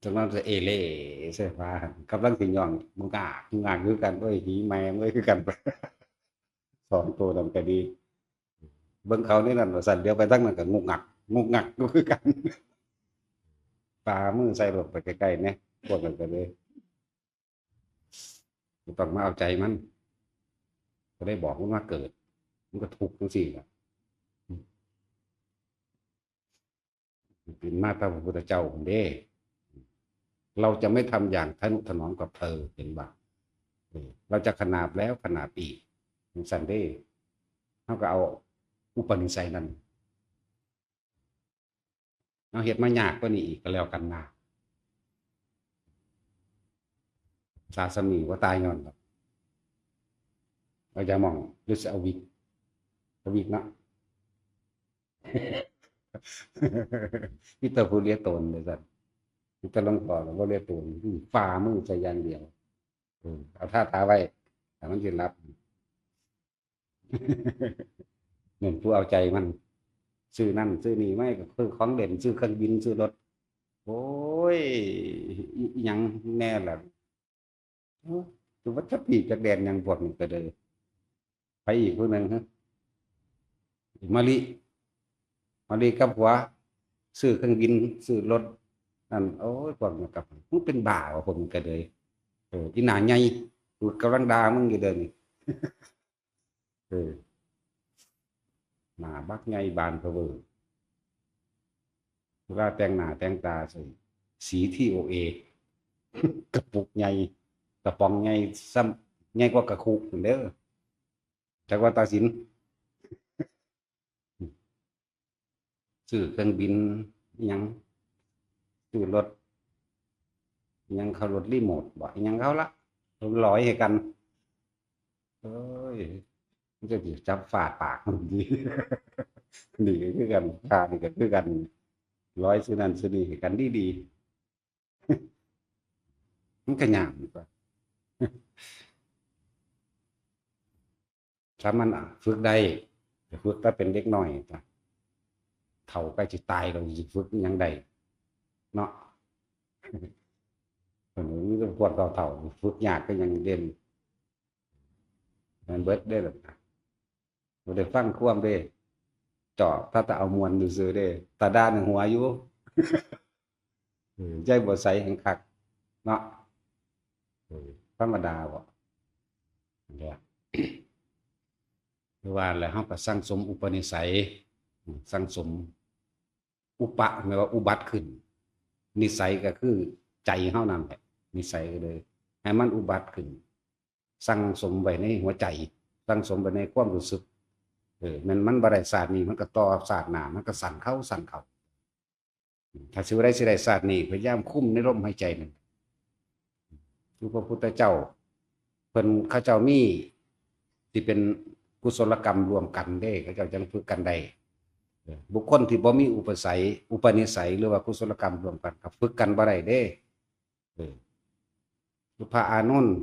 จังนั้นจะเอเล่ใช่ฟ้ากำลังสิย่องมุงงากคือกันด้วยหีแม่เอ้ยคือกันสองตัวนั้นก็ดีเบิ่งเขานี่นั่นว่าสั่นเดียวไปทั้งนั้นก็งุกงักก็คือกันปลามือใส่รถไปใกล้ๆเนี่ยพวกนั้นก็เลยบ่ต้องมาเอาใจมันก็ได้บอกมันว่าเกิดมันก็ทุกข์จังซี่ล่ะเป็นมาพระพุทธเจ้าพุ่นเด้เราจะไม่ทำอย่างทนุถนอมกับเธอเห็นบ่เราจะขนาบแล้วขนาบอีกสั่นเด้เขาก็เอาอุปนิสัยนั้นเอาเห็ดมายากกว่านี้อีกก็แล้วกันนะสาสมีว่าตายงอนหรอกเราจะมองหรือจะเอาวิกเนาะพี่เตอร์ผู้เรียกตนเลยสัตว์พี่เตอร์ลงต่อแล้วก็เรียกตนฝ่ามือใจอย่างเดียวเอาท่าท้าไว้แต่มันยืนรับเหมือนผู้เอาใจมันซื้อนั่นซื้อนี่ไม่ก็คือของเด่นซื้อเครื่องบินซื้อรถโอ้ยยังแน่แหละคือว่าถ้าปีกจากแดนยังปวดมันก็เลยไปอีกพวกนึงฮะมาลิมาลิกับหัวซื้อเครื่องบินซื้อรถนั่นโอ้ยพวกมันกับมันเป็นบ่าวผมก็เลยอีหนาใหญ่กูกำลังด่ามึงอยู่เดินนี่เออหน้าบักใหญ่บานเพอเวอร์เวลาแต่งหน้าแต่งตาใส่สีที่โอเอกระปุกใหญ่กระป๋องใหญ่ซ้ำใหญ่กว่ากระคุกเด้อจากว่าตาสินซื้อเครื่องบินยังซื้อรถยังเขารถรีโมทบ่ยังเขาละร้อยให้กันเอ้ยมันจะจับฟาดปากมันดีดีก็คือกันค่านี่ก็คือกันร้อยซื้อนั่นซื้อนี่ให้กันดีมันก็ยากกว่าถ้ามันฝึกได้ฝึกถ้าเป็นเด็กน้อยเท่าใกล้จะตายเราจะฝึกยังได้เนาะคนนี้ต้องปวดเท่าฝึกยากก็ยังเด่นมันเบิดได้หรอกเราได้ฟังความได้เจาะถ้าจะเอามวลดูซื้อได้ตาด้านหัวอยู่ใจบัวใสแห่งคักเนาะธรรมดาบ่เนี่ยหรือว่าแล้วเราก็สร้างสมอุปนิสัยสร้างสมอุปะหมายว่าอุบัติขึ้นนิสัยก็คือใจเฮานั่นแหละนิสัยก็เลยให้มันอุบัติขึ้นสร้างสมไว้ในหัวใจสร้างสมไว้ในความรู้สึกมันบ่ได้ศาสตร์นี้มันก็ต่อศาสตร์หน้ามันก็สั่นเข้าถ้าสิได้สิได้ศาสตร์นี้พยายามคุ้มในลมหายใจนั่นคือพระพุทธเจ้าเพิ่นเขาเจ้ามีที่เป็นกุศลกรรมรวมกันเด้เขาเจ้าจังฝึกกันได้บุคคลที่บ่มีอุปนิสัยหรือว่ากุศลกรรมรวมกันก็ฝึกกันบ่ได้เด้พระอานนท์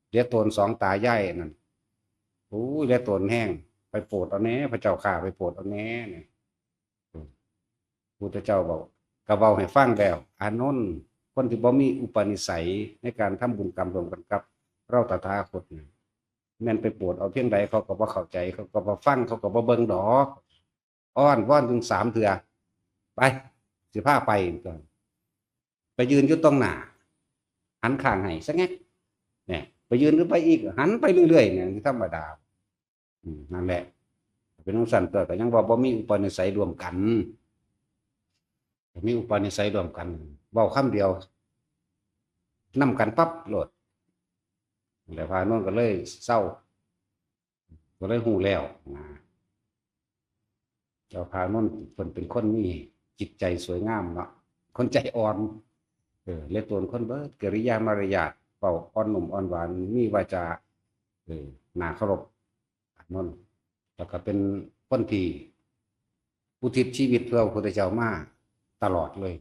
เหลือตนสองตายายนั่นโอ้ยเหลือตนแห้งไปโปรดเอาแน่พระเจ้าข้าไปโปรดเอาแน่เนี่ยพุทธเจ้าบอกกระเว้าให้ฟังแล้วอานนท์คนที่บ่มีอุปนิสัยในการทำบุญกรรมรวมกันกับเราตถาคตเนี่ยแม่นไปโปรดเอาเพียงใดเขาก็บ่เข้าใจเขาก็บ่ฟังเขาก็บ่เบิ่งดอกอ้อนว่อนถึง3เทื่อไปสิพาไปก่อนไปยืนอยู่ตรงหน้าหันข้างให้ซะแงะเนี่ยไปยืนขึ้นไปอีกหันไปเรื่อยๆเนี่ยธรรมดานั่นแหละเป็นองค์สันตัวก็ยังว่าบ่มีอุปนิสัยรวมกันมีอุปนิสัยรวมกันเว้าคำเดียวนํกันปั๊บโหลดแล้วพาโน่นก็เลยเศร้าก็เลยหูแล้วนะเจ้าพาโน่นเพิ่นเป็นคนมีจิตใจสวยงามเนาะคนใจอ่อนเรียกตัวคนเบิดกิริยามารยาทเป่าอ่อนหนุ่มอ่อนหวานมีวาจาน่าเคารพนั่นแล้วก็เป็นคนที่อุทิศชีวิตเพื่อพระพุทธเจ้ามาตลอดเลย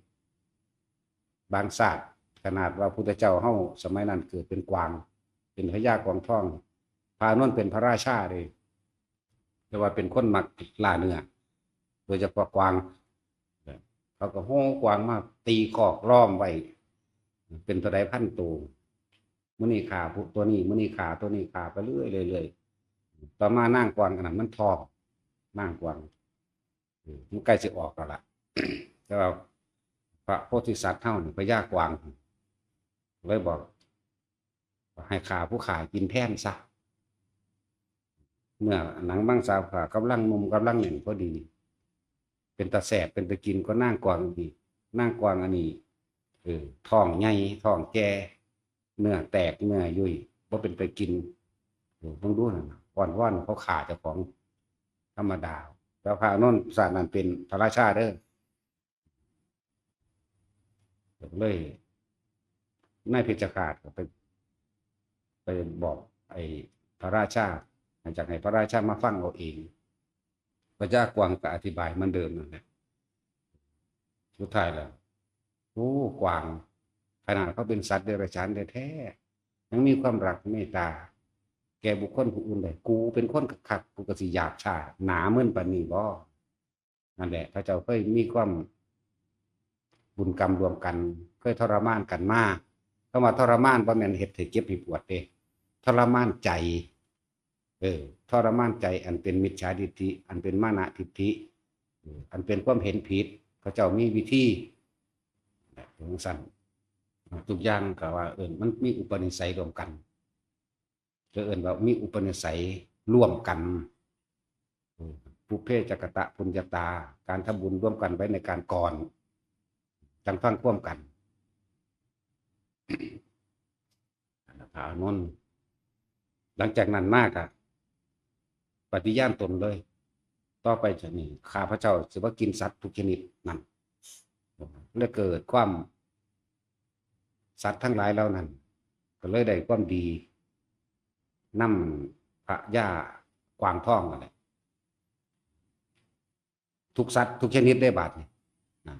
บางศาสตร์ขนาดว่าพุทธเจ้าเฮาสมัยนั้นเกิดเป็นกวางเป็นพญากวางทองพานนท์เป็นพระราชาเลยแต่ว่าเป็นคนมักล่าเนื้อโดยเฉพาะกวางเขาก็โห่กวางมาตีกอกล้อมไว้ เป็นตัวใดพันตัวมื้อนี้ขาตัวนี้มื้อนี้ขาตัวนี้ขาไปเรื่อยๆต่อมานั่งกวางอันนั้นมันทองนั่งกวางมันใกล้สิออกแล้วล่ะ แต่ว่าพระโพธิสัตว์เท่านี่พญากวางเลยบอกให้ขาผู้ขากินแทนซะเมื่อหนังมังสาขากำลังนุ่มกำลังหนึ่งพอดี เป็นตาแสบเป็นตะกินก็นั่งกวางดีนั่งกวางอันนี้ท้องใหญ่ท้องแก่เนื้อแตกเนื้อยุ่ยว่าเป็นตะกินเพิ่งรู้นะว่อนเขาขาเจ้าของธรรมดาแล้วพระนนท์ศาสตร์นั้นเป็นพระราชาเด้อเลยนายเพชฌฆาตก็ไปบอกไอ้พระราชาหลังจากให้พระราชามาฟังเอาเองพระเจ้ากวางก็อธิบายเหมือนเดิมนั่นแหละสุดท้ายแล้วโอ้กวางขนาดเขาเป็นสัตว์เดรัจฉานแท้ๆยังมีความรักเมตตาแก่บุคคลผู้อื่นเลยกูเป็นคนขัดกูก็สิหยาบช้าหนาเหมือนปานนี้บ่นั่นแหละพระเจ้าเคยมีความบุญกรรมรวมกันเคยทรมานกันมากเข้ามาทรมานบ่แม่นเฮ็ดให้เจ็บให้ปวดเด้ทรมานใจทรมานใจอันเป็นมิจฉาทิฏฐิอันเป็นมานะทิฏฐิอันเป็นความเห็นผิดพระเจ้ามีวิธีของสั้นทุกอย่างก็ว่ามันมีอุปนิสัยรวมกันว่ามีอุปนิสัยร่วมกันปุเพจักตะปุญญาตาการทำบุญร่วมกันไว้ในการก่อนจังฟังร่วมกันพระอานนท์หลังจากนั้นมากอะปฏิญาณตนเลยต่อไปจากนี้ข้าพเจ้าจะว่ากินสัตว์ทุกชนิดนั่นเลยเกิดความสัตว์ทั้งหลายเหล่านั้นก็เลยได้ความดีนำพระย่ากวางท่องอะไรทุกสัตว์ทุกชนิดได้บาดนี่นะ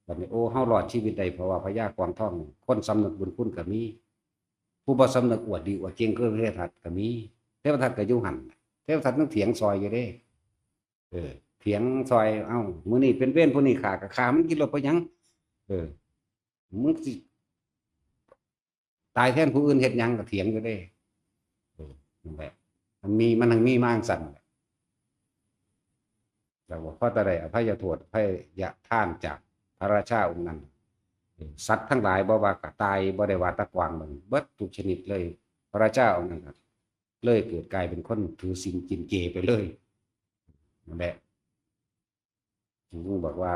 แบบนี้โอ้เฮารอดชีวิตได้เพราะว่าพระย่ากวางท่องคนสำนึกบุญคุณก็มีผู้บ่สำนึกอวดดีอวดเก่งก็เทวทัตก็มีเทวทัตก็อยู่หันเทวทัตนึกเถียงซอยอยู่เด้เถียงซอยเอ้ามื้อนี้เป็นเว้นผู้นี้ขาก็ขามันกินรถไปยังมึงสิตายแทนผู้อื่นเฮ็ดหยังก็เถียงอยู่เด้นั่นแหละมันทั้งมีมางสั่นแต่ว่าพอตะได้อภัยโทษอภัยทานจากพระราชาองค์นั้นสัตว์ทั้งหลายบ่ว่าก็ตายบ่ได้ว่าตะกวางมันเบิดทุกชนิดเลยพระราชาองค์นั้นเลยเกิดกลายเป็นคนถือศีลกินเจไปเลยนั่นแหละจึงบอกว่า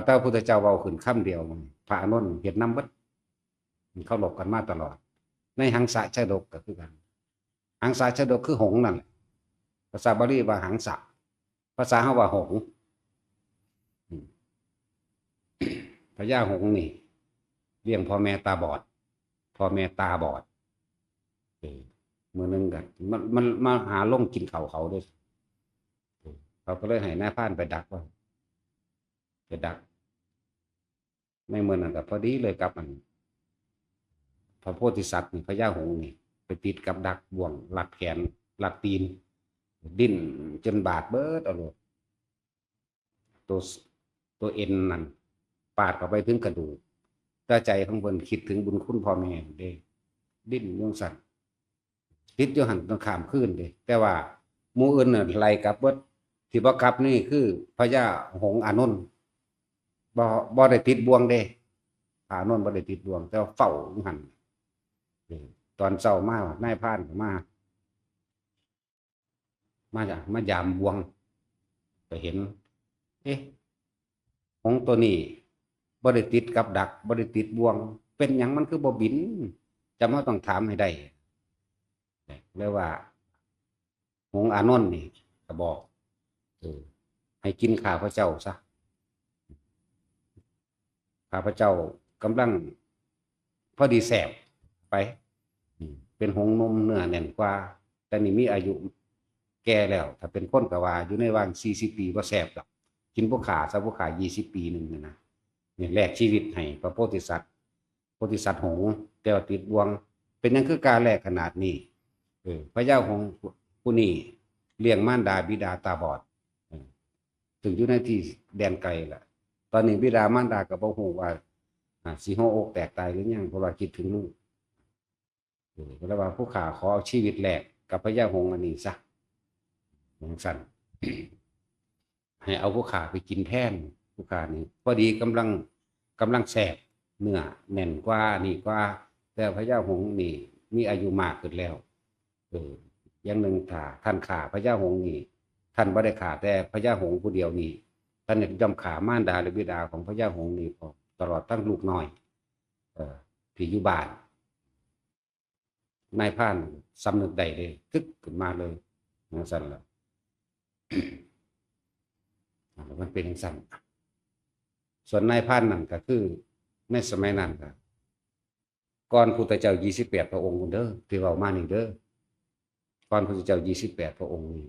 เจ้าพุทธเจ้าเว้าขึ้นคำเดียวพระอานนท์เฮ็ดนำเบิดมันเข้าหลบกันมาตลอดในหังสะชฎกก็คือกันหังสะชฎกคือหงส์นั่นแหละภาษาบาลีว่าหังสะภาษาเฮาว่าหงส์พญาหงส์นี่เลี้ยงพ่อแม่ตาบอดพ่อแม่ตาบอดมื้อนึงกันมันมาหาลงกินข้าวเขาด้วยเขาก็เลยให้นายพรานไปดักว่าไปดักในเมืองนั้นก็พอดีเลยกับมันพระโพธิสัตว์นี่พญาหงส์นี่ไปติดกับดักบ่วงหลักแขนหลักตีนดิ้นจนบาดเบิดเอาเลยตัวเอ็นนั่นปาดเข้าไปถึงกระดูกแต่ใจของเพิ่นคิดถึงบุญคุณพ่อแม่เด้ดิ้นยังสั่นติดอยู่หันต้องข้ามคืนเด้แต่ว่าหมู่อื่นน่ะไล่กลับเบิดที่บ่กลับนี่คือพญาหงส์อานนท์บ่ได้ติดบ่วงเด้อานนท์บ่ได้ติดบ่วงแต่ว่าเฝ้าอยู่หันตอนเช้ามานายพรานมายามบ่วงก็เห็นหงส์ตัวนี้บ่ได้ติดกับดักบ่ได้ติดบ่วงเป็นหยังมันคือบ่บินจำว่าต้องถามให้ได้เลยว่าหงส์อานนท์นี่ก็บอกให้กินข้าพเจ้าซะข้าพเจ้ากำลังพอดีแสบไปเป็นหงส์นมเนื้อแน่นกว่าแต่นี่มีอายุแก่แล้วถ้าเป็นคนก็ว่าอยู่ในวัง40 ปีบ่แสบหรอกกินพวกขาซะพวกขา20 ปีนึงนะนี่แลกชีวิตให้พระโพธิสัตว์หงส์แต่ว่าติดบ่วงเป็นหยังคือการแลกขนาดนี้พระเจ้าหงส์ผู้นี้เลี้ยงมารดาบิดาตาบอดถึงอยู่ในที่แดนไกลล่ะตอนนี้บิดามารดาก็บ่ฮู้ว่า สิหัวอกแตกตายหรือยังเพราะว่าคิดถึงลูกก็เลยว่าผู้ขาขอเอาชีวิตแลกกับพญาหงส์อันนี้ซะอย่างสั่น ให้เอาผู้ขาไปกินแทนผู้ขานี่พอดีกำลังแสบเนื้อแน่นกว่านี่กว่าแต่พญาหงส์นี่มีอายุมากขึ้นแล้วอย่างหนึ่งถ้าท่านขาพญาหงส์นี่ท่านบ่ได้ขาแต่พญาหงส์ผู้เดียวนี่ท่านย่อมขามารดาหรือบิดาของพญาหงส์นี่ตลอดทั้งลูกน้อยที่อยู่บ้านนายพรานสำนึกได้เลยทึกขึ้นมาเลยนั่นสั่นละ มันเป็นสั่นส่วนนายพรานนั่นก็คือในสมัยนั้นก็ก่อนพุทธเจ้า28พระองค์เด้อที่เรามานี่เด้อก่อนพุทธเจ้า28พระองค์นี่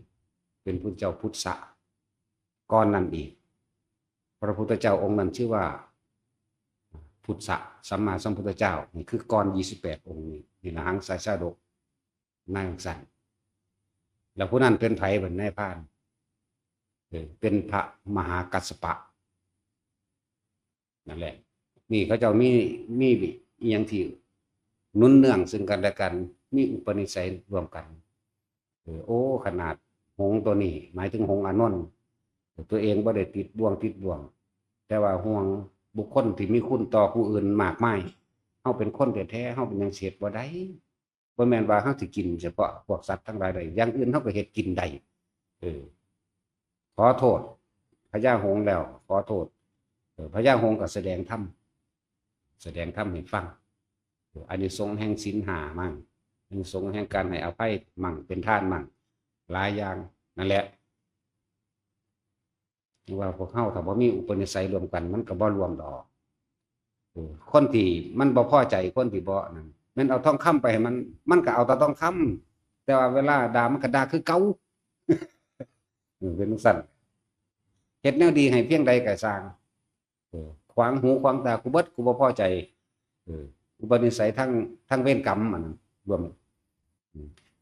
เป็นพุทธเจ้าพุทธะก่อนนั้นอีกพระพุทธเจ้าองค์นั้นชื่อว่าพุทธะสัมมาสัมพุทธเจ้านี่คือก่อน28องค์นี่นะหังสายชาดกนางสั่นแล้วผู้นั้นเป็นไผเป็นนายพรานเป็นพระมหากัสสปะนั่นแหละนี่เขาเจ้ามีอย่างที่นุนเนื่องซึ่งกันและกันมีอุปนิสัยรวมกันโอ้ขนาดหงส์ตัวนี้หมายถึงหงส์อานนท์ตัวเองบ่ได้ติดบ่วงแต่ว่าห่วงบุคคลที่มีคุณต่อผู้อื่นมากมายเฮาเป็นคนแท้ๆเฮาเป็นหยังเสียดบ่ได้บ่แม่นว่าเฮาสิกินเฉพาะพวกสัตว์ทั้งหลายได้อย่างอื่นเฮาก็เฮ็ดกินได้ขอโทษพญาหงส์แล้วขอโทษพญาหงส์ก็แสดงธรรมให้ฟังอานิสงส์แห่งศีลห้ามั่งอานิสงส์แห่งการให้อภัยมั่งเป็นทานมั่งหลายอย่างนั่นแหละว่าพวกเฮาถ้าบ่มีอุปนิสัยรวมกันมันก็บ่รวมดอกคนที่มันบ่พอใจคนที่บ่นั่นแม่นเอาทองคำไปให้มันก็เอาแต่ทองคำแต่ว่าเวลาด่ามันก็ด่าคือเก่าเป็นสั่นเฮ็ดแนวดีให้เพียงใดก็สร้างขวางหูขวางตากูเบิดกูบ่พอใจอุปนิสัยทั้งเวรกรรมมันรวม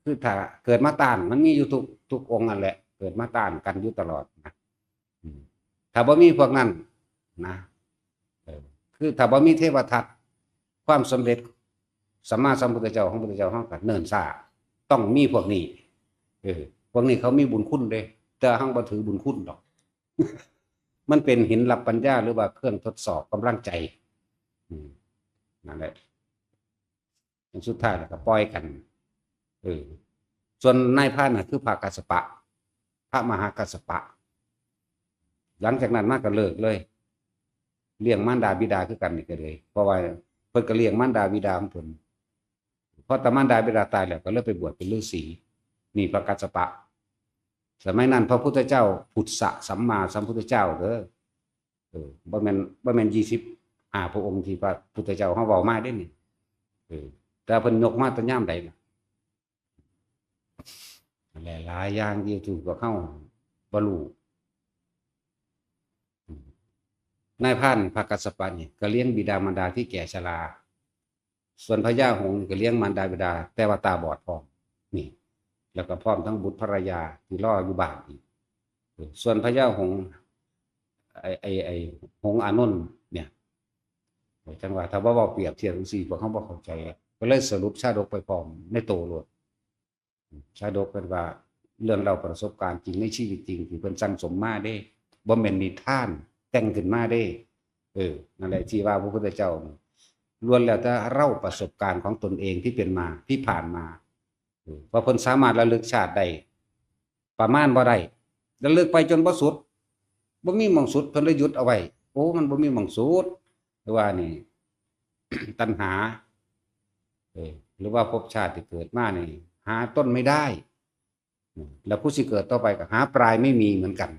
คือถ้าเกิดมาต้านมันมีอยู่ทุกองค์นั่นแหละเกิดมาต้านกันอยู่ตลอดนะถ้าบ่มีพวกนั้นนะคือถ้าบ่มีเทวทัตความสำเร็จสัมมาสัมพุทธเจ้าของพุทธเจ้าเฮาก็เนิ่นช้าต้องมีพวกนี้พวกนี้เขามีบุญคุณเด้แต่เฮาบ่ถือบุญคุณดอก มันเป็นหินรับปัญญาหรือว่าเครื่องทดสอบกำลังใจนั่นแหละสุดท้ายแล้วก็ปล่อยกันส่วนนายพรานน่ะคือพระกัสสปะพระมหากัสสปะหลังจากนั้นมาก็เลิกเลยเลี้ยงมารดาบิดาคือกันนี่ก็เลยเพราะว่าเพิ่นก็เลี้ยงมารดาบิดาของเพิ่นพอตามารดาบิดาตายแล้วก็เลยไปบวชเป็นฤาษีนี่พระกัสสปะสมัยนั้นพระพุทธเจ้าพุทธะสัมมาสัมพุทธเจ้าเด้อบ่แม่น25พระองค์ที่พระพุทธเจ้าเฮาเว้ามาได้นี่แต่เพิ่นยกมาแต่ยามใดล่ะหลายอย่างที่ถูกกว่าเฮาบ่รู้นายพรานพระกัสสปะนี่ก็เลี้ยงบิดามารดาที่แก่ชราส่วนพญาหงส์ก็เลี้ยงมารดาบิดาแต่ว่าตาบอดพร้อมนี่แล้วก็พร้อมทั้งบุตรภรรยาที่รออยู่บ้านอีกส่วนพญาหงส์ไอ้หงส์อานนท์เนี่ยจังหวะถ้าว่าเปรียบเทียบจังซี่พวกเขาบ่เข้าใจก็เลยสรุปชาดกไปพร้อมในโตโลดชาดกเป็นว่าเรื่องเราประสบการณ์จริงในชีวิตจริงที่เพิ่นสั่งสมมาเด้บ่แม่นนิทานแต่งขึ้นมาเด้นั่นแหละที่ว่าพระพุทธเจ้าล้วนแล้วแต่เราประสบการณ์ของตนเองที่เป็นมาที่ผ่านมาว่าเพิ่นสามารถระลึกชาติได้ประมาณบ่ได้ระลึกไปจนบ่สุดบ่มีหม่องสุดเพิ่นเลยหยุดเอาไว้โอ้มันบ่มีหม่องสุดหรือว่านี่ ตัณหาหรือว่าภพชาติที่เกิดมานี่หาต้นไม่ได้แล้วผู้สิเกิดต่อไปก็หาปลายไม่มีเหมือนกัน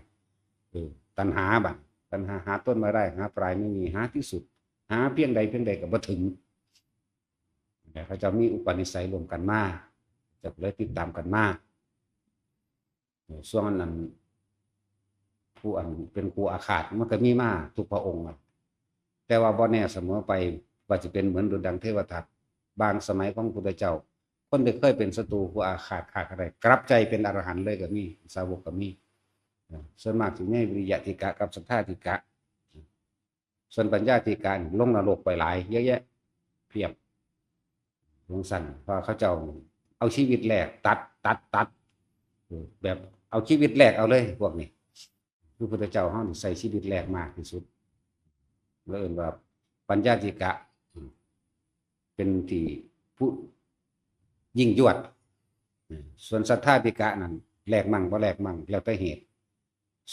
ตัณหาบัดตัณหาหาต้นไม่ได้หาปลายไม่มีหาที่สุดหาเพียงใดก็บ่ถึงแต่เขาจะมีอุปนิสัยรวมกันมาจะเลยติดตามกันมาช่วงนั้นผู้อันเป็นครูอาฆาตมันก็มีมาทุกพระองค์แต่ว่าบ่แน่เสมอไปว่าจะเป็นเหมือนดุจดังเทวทัตบางสมัยของพุทธเจ้าคนที่เคยเป็นศัตรูผู้อาฆาตขาดอะไรกลับใจเป็นอรหันต์เลยก็มีสาวกก็มีส่วนมากถึงในวิริยะติกะกับสัทธาติกะ ส่วนปัญญาธิกะนี่ลงนรกไปหลายเยอะแยะเพียบลงสั่นเพราะเขาเจ้าเอาชีวิตแลกตัดแบบเอาชีวิตแลกเอาเลยพวกนี้พระพุทธเจ้าเฮานี่ใส่ชีวิตแลกมากที่สุดแล้วเอิ้นว่าปัญญาธิกะเป็นที่ผู้ยิ่งยวดส่วนศรัทธาธิกะนั้นแลกมั่งบ่แลกมั่งแล้วแต่เหตุ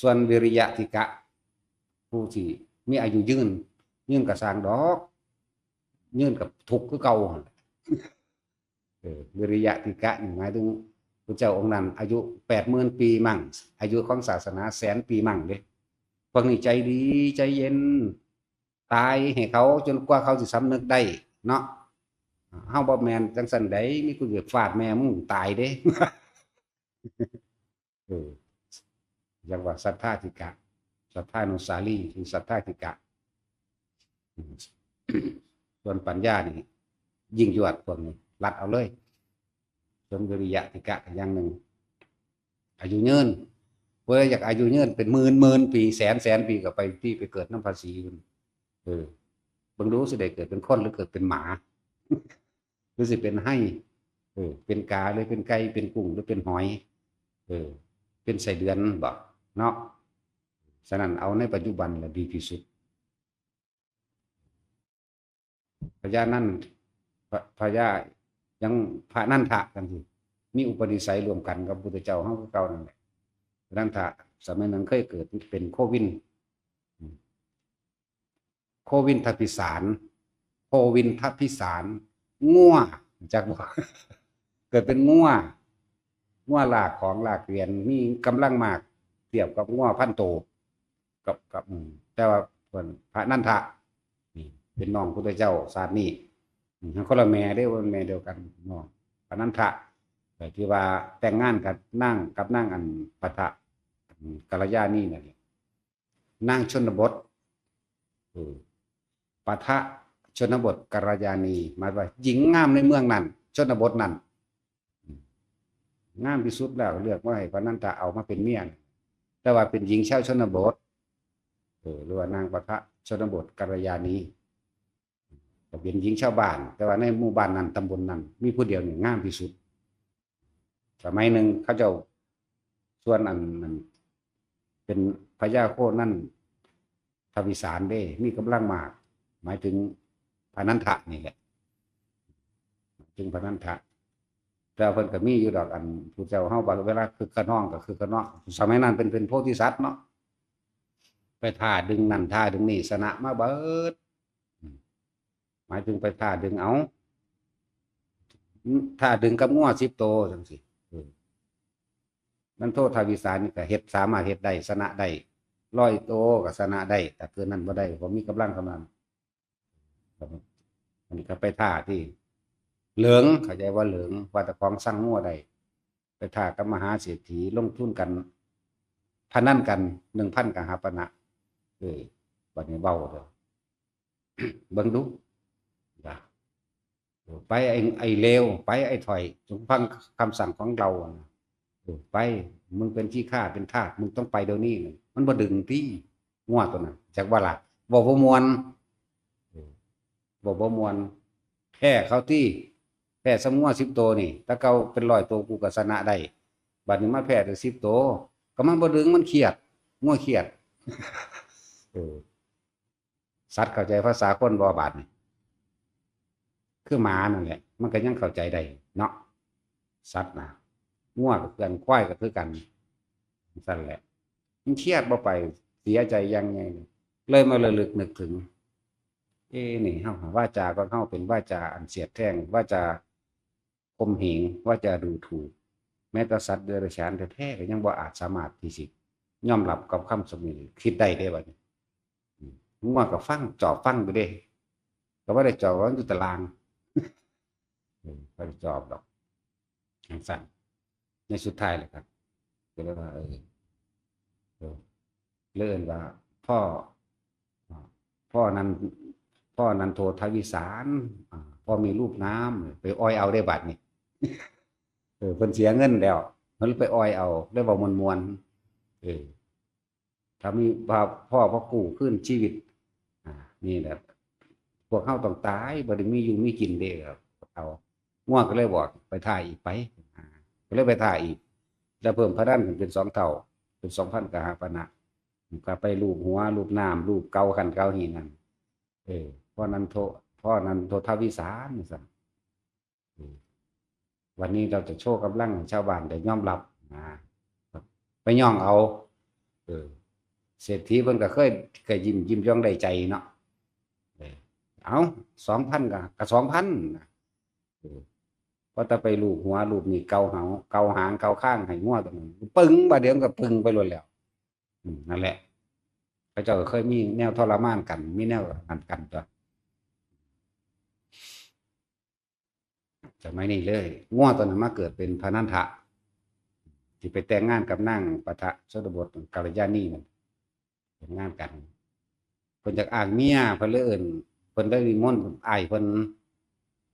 ส่วนวิริยะธิกะผู้ที่มีอายุยืนก็สร้างดอกยืนกับทุกข์คือเก่าวิริยะธิกะนี่หมายถึงพระเจ้าองค์นั้นอายุ80,000 ปีมั่งอายุของศาสนา100,000 ปีมั่งเด้พวกนี้ใจดีใจเย็นตายให้เขาจนกว่าเขาสิสำนึกได้เนาะเฮาบ่แม่นจังซั่นใดมีกูสิฟาดแม่มึงตายเด้อย่างว่าศรัทธาธิกะศรัทธานุสาลีคือศรัทธาธิกะส่วนปัญญานี่ยิ่งยวดพวกนี้รัดเอาเลยส่วนวิริยะธิกะอย่างหนึ่งอายุยืนเพื่ออยากอายุยืนเป็นหมื่นปีแสนปีก็ไปที่ไปเกิดน้ำภาษีเบิ่งรู้สิได้เกิดเป็นคนหรือเกิดเป็นหมาหรือสิเป็นให้เป็นกาหรือเป็นไก่เป็นกุ้งหรือเป็นหอยเป็นไส้เดือนบ่เนาะฉะนั้นเอาในปัจจุบันแหละดีที่สุดพญานั่นพญายังพระนันทะกันสิมีอุปนิสัยรวมกันกับพุทธเจ้าเฮาคือเก่านั่นแหละนันทะสมัยนั้นเคยเกิดเป็นโควินทัพพิสารงัวจักบอกเกิดเป็นงัวลากของลากเกวียนมีกำลังมากเทียบกับงัวพันโตกับแต่ว่าเพิ่นพระนันทะนี่เป็นน้องพุทธเจ้าศาสตร์นี้คนละแม่ได้ว่าแม่เดียวกันน้องพระนันทะแต่ที่ว่าแต่งงานกับนั่งอันปะทะกัลยาณีนั่นนั่งชนบทปะทะชนบทกัลยาณีหมายว่าหญิงงามในเมืองนั้นชนบทนั้นงามที่สุดแล้วเลือกว่าให้พระนันทะเอามาเป็นเมียแต่ว่าเป็นหญิงชาวชนบทหรือว่านางปะทะชนบทกัลยาณีก็เป็นหญิงชาวบ้านแต่ว่าในหมู่บ้านนั้นตำบลนั้นมีผู้เดียวนี่งามที่สุดสมัยหนึ่งเขาเจ้าส่วนอันนั้นเป็นพญาโคนั่นทวิสารได้มีกำลังมากหมายถึงพระนันทะนี่แหละถึงพระนันทะแต่เพิ่นก็มีอยู่ดอกอันผู้เจ้าเฮาบางเวลาคือขน้องก็คือขน้องสมัยนั้นเป็นโพธิสัตว์เนาะไปท่าดึงนั่นท่าดึงนี่สนะมาเบิดหมายถึงไปท่าดึงเอาท่าดึงกับงัว10 โตจังซี่นั่นโทษทวิสารนี่ก็เฮ็ดสามารถเฮ็ดได้สนะได้100 โตก็สนะได้แต่เกินนั้นบ่ได้บ่มีกำลังเท่านั้นอันนี้ก็ไปท่าที่เหลืองเข้าใจว่าเหลืองว่าแต่ของสร้างงัวได้ไปท่ากับมหาเศรษฐีลงทุนกันพนันกัน 1,000 กหาปณะบัดนี้เว้าเด้อเบิ่งดูไปไอ้เลวไปไอ้ถอยจงฟังคำสั่งของเราไปมึงเป็นขี้ข้าเป็นทาสมึงต้องไปเดี๋ยวนี้มันบ่ดึงที่งัวตัวนั้นจากว่าล่ะบ่มวนบ่มวนแพ้เขาที่แพ้สมงัว10 โตนี่ถ้าเก่าเป็น100 โตกูก็ชนะได้บัดนี้มาแพ้ได้10 โตก็มันบ่ดึงมันเครียดงัวเครียดสัตว์เข้าใจภาษาคนบ่บาดนี่คือหมานั่นแหละมันก็ยังเข้าใจได้เนาะสัตว์นะงัวกับเพื่อนควายก็คือกันสั่นแหละมันเครียดบ่ไปเสียใจยังไงเลยมาระลึกนึกถึงนี่เฮาว่าจาก็เฮาเป็นว่าจาอันเสียดแท่งว่าจาข่มเหงว่าจาดูถูกแม้แต่สัตว์เดรัจฉานแท้ๆก็ยังบ่อาจสามารถที่สิยอมรับกับคำสมิคิดได้บัดนี้งัวก็ฟังจอบฟังอยู่เด้ก็บ่ได้จอบว่าอยู่ตารางบ่ได้จอบดอกจังซั่นในสุดท้ายเลยครับก็เลยว่าเลื่อนว่าพ่อนั้นโททวิสารพ่อมีรูปน้ำไปอ้อยเอาได้บัดนี่เพิ่นเสียเงินแล้วมันไปอ้อยเอาได้บ่มวนถ้ามีพ่อกู้ขึ้นชีวิต นี่แหละพวกเขาต้องตายบ่ได้มีอยู่มีกินเด้ครับเอาง่วงก็เลยบอกไปถ่ายอีกไปก็เลยไปถ่ายอีกแล้วเพิ่มพระดันเป็นสองเท่าเป็น2,000กหาปณะก็ไปรูปหัวรูปน้ำรูปเกาขันเกาหินนั่นเพราะนั้นโททวิสารนี่สั่นวันนี้เราจะโชว์กำลังชาวบ้านได้ยอมรับไปย่องเอาเศรษฐีเพิ่นก็เคยยิ้มย่องได้ใจเนาะเอา2,000ก็2,000เพราะถ้าไปลูบหัวลูบนี่เกาหางเกาข้างให้งัวตัวนึงปึ้งบาดเดียวก็ปึ้งไปหมดแล้วนั่นแหละพระเจ้าก็เคยมีแนวทรมานกันมีแนวกันตัวจะไม่นี่เลยงัวตัวนั้นมาเกิดเป็นพระนันทะที่ไปแต่งงานกับนางปะทะชนบทกัลยาณีมันแต่งงานกันเพิ่นจากอ้างเมียเพิ่นเลยเอิ้นเพิ่นได้นิมนต์อ้ายเพิ่น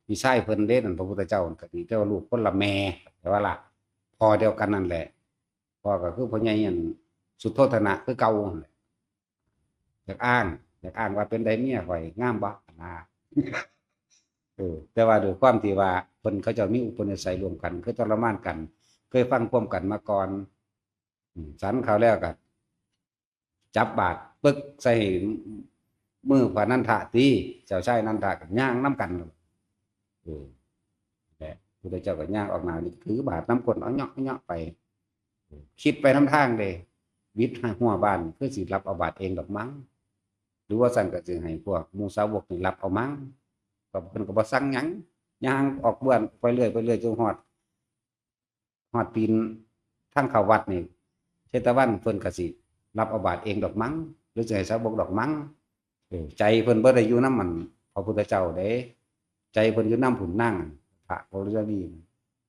พี่ชายเพิ่นเด้นั่นพระพุทธเจ้าก็ดีแต่ว่าลูกคนละแม่แต่ว่าล่ะพ่อเดียวกันนั่นแหละพ่อก็คือพ่อใหญ่อันสุทโธทนะคือเก่านั่นแหละอยากอ้างว่าเป็นได้เมียข่อยงามบ่นะแต่ว่าด้วยความที่ว่าเพิ่นเขาเจ้ามีอุปนิสัยรวมกันคือทรมานกันเคยฟังพร้อมกันมาก่อนสันเขาแล้วก็จับบาดปึ๊กใส่มือพระนันทะตีเจ้าชายนันทะกับย่างน้ำกันแหละพุทธเจ้าก็ย่างออกมาถือบาดน้ำกลเอาเนาะไปคิดไปน้ำทางเลยวิทย์หัวบ้านเพื่อสิรับเอาบาดเองดอกมั้งหรือว่าสั่งก็จะให้พวกมูสาวกนี่รับเอามั้งก็เพิ่นก็บ่สั่งหยังย่างออกบ้านไปเรื่อยจนฮอดปีนทางเข้าวัดนี่เชตวันเพิ่นก็สิรับเอาบาดเองดอกมั้งหรือจะให้สาวกดอกมั้งใจเพิ่นบ่ได้อยู่นำมันพระพุทธเจ้าเด้ใจเพิ่นอยู่นำผุนนั่งพระโพธิสัตว์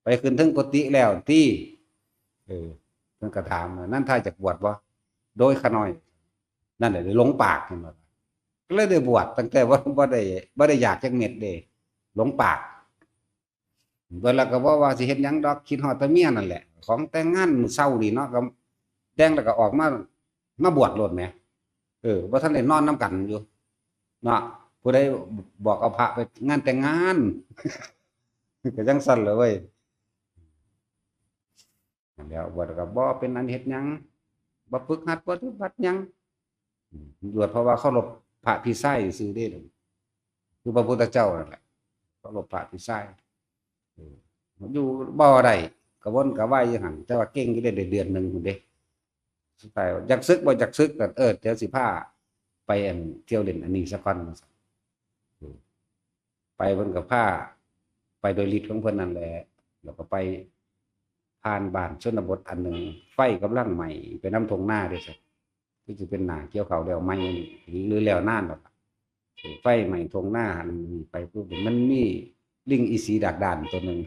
ไปขึ้นถึงกุฏิแล้วที่เพิ่นก็ถามนั่นท่าจะบวชบ่โดยขน้อยนั่นแหละหลงปากเห็นบ่ก็เลยได้บวชตั้งแต่ว่าบ่ได้อยากจักเม็ดเด้หลงปากเพิ่นแล้วก็บ่ว่าสิเฮ็ดหยังดอกคิดฮอดแต่เมียนั่นแหละของแต่งงานมื้อเช้านี่เนาะก็แต่งแล้วก็ออกมาบวชโลดแหมบ่ทันได้นอนนำกันอยู่เนาะผู้ใดบอกเอาพระไปงานแต่งงานก็จังซั่นเลยเว้ยแล้วบวชก็บ่เป็นอันเฮ็ดหยังบ่ฝึกหัดบ่ปฏิบัติหยังบวชเพราะว่าเคารพพระพี่ไสซื่อเด้คือพระพุทธเจ้านั่นแหละเคารพพระพี่ไสอยู่บ่ได้กระวนกระวายอยู่หั่นแต่ว่าเก่งอยู่ได้เดือนนึงพุ่นเด้สุดท้ายอยากศึกบ่อยากศึกก็เดี๋ยวสิพาไปเที่ยวเล่นอันนี้ซะก่อนไปเพิ่นก็พาไปโดยฤทธิ์ของเพิ่นนั่นแหละแล้วก็ไปผ่านบ้านชนบทอันหนึ่งไฟกำลังไหม้ไปน้ำทงหน้าด้วยสิที่จะเป็นหน้าเกี่ยวเขาแล้วไหม้หรือแล้วน่านหรอกไฟไหม้ทงหน้าไปปุ๊บมันมีลิงอีสีดักดานตัวหนึ่ง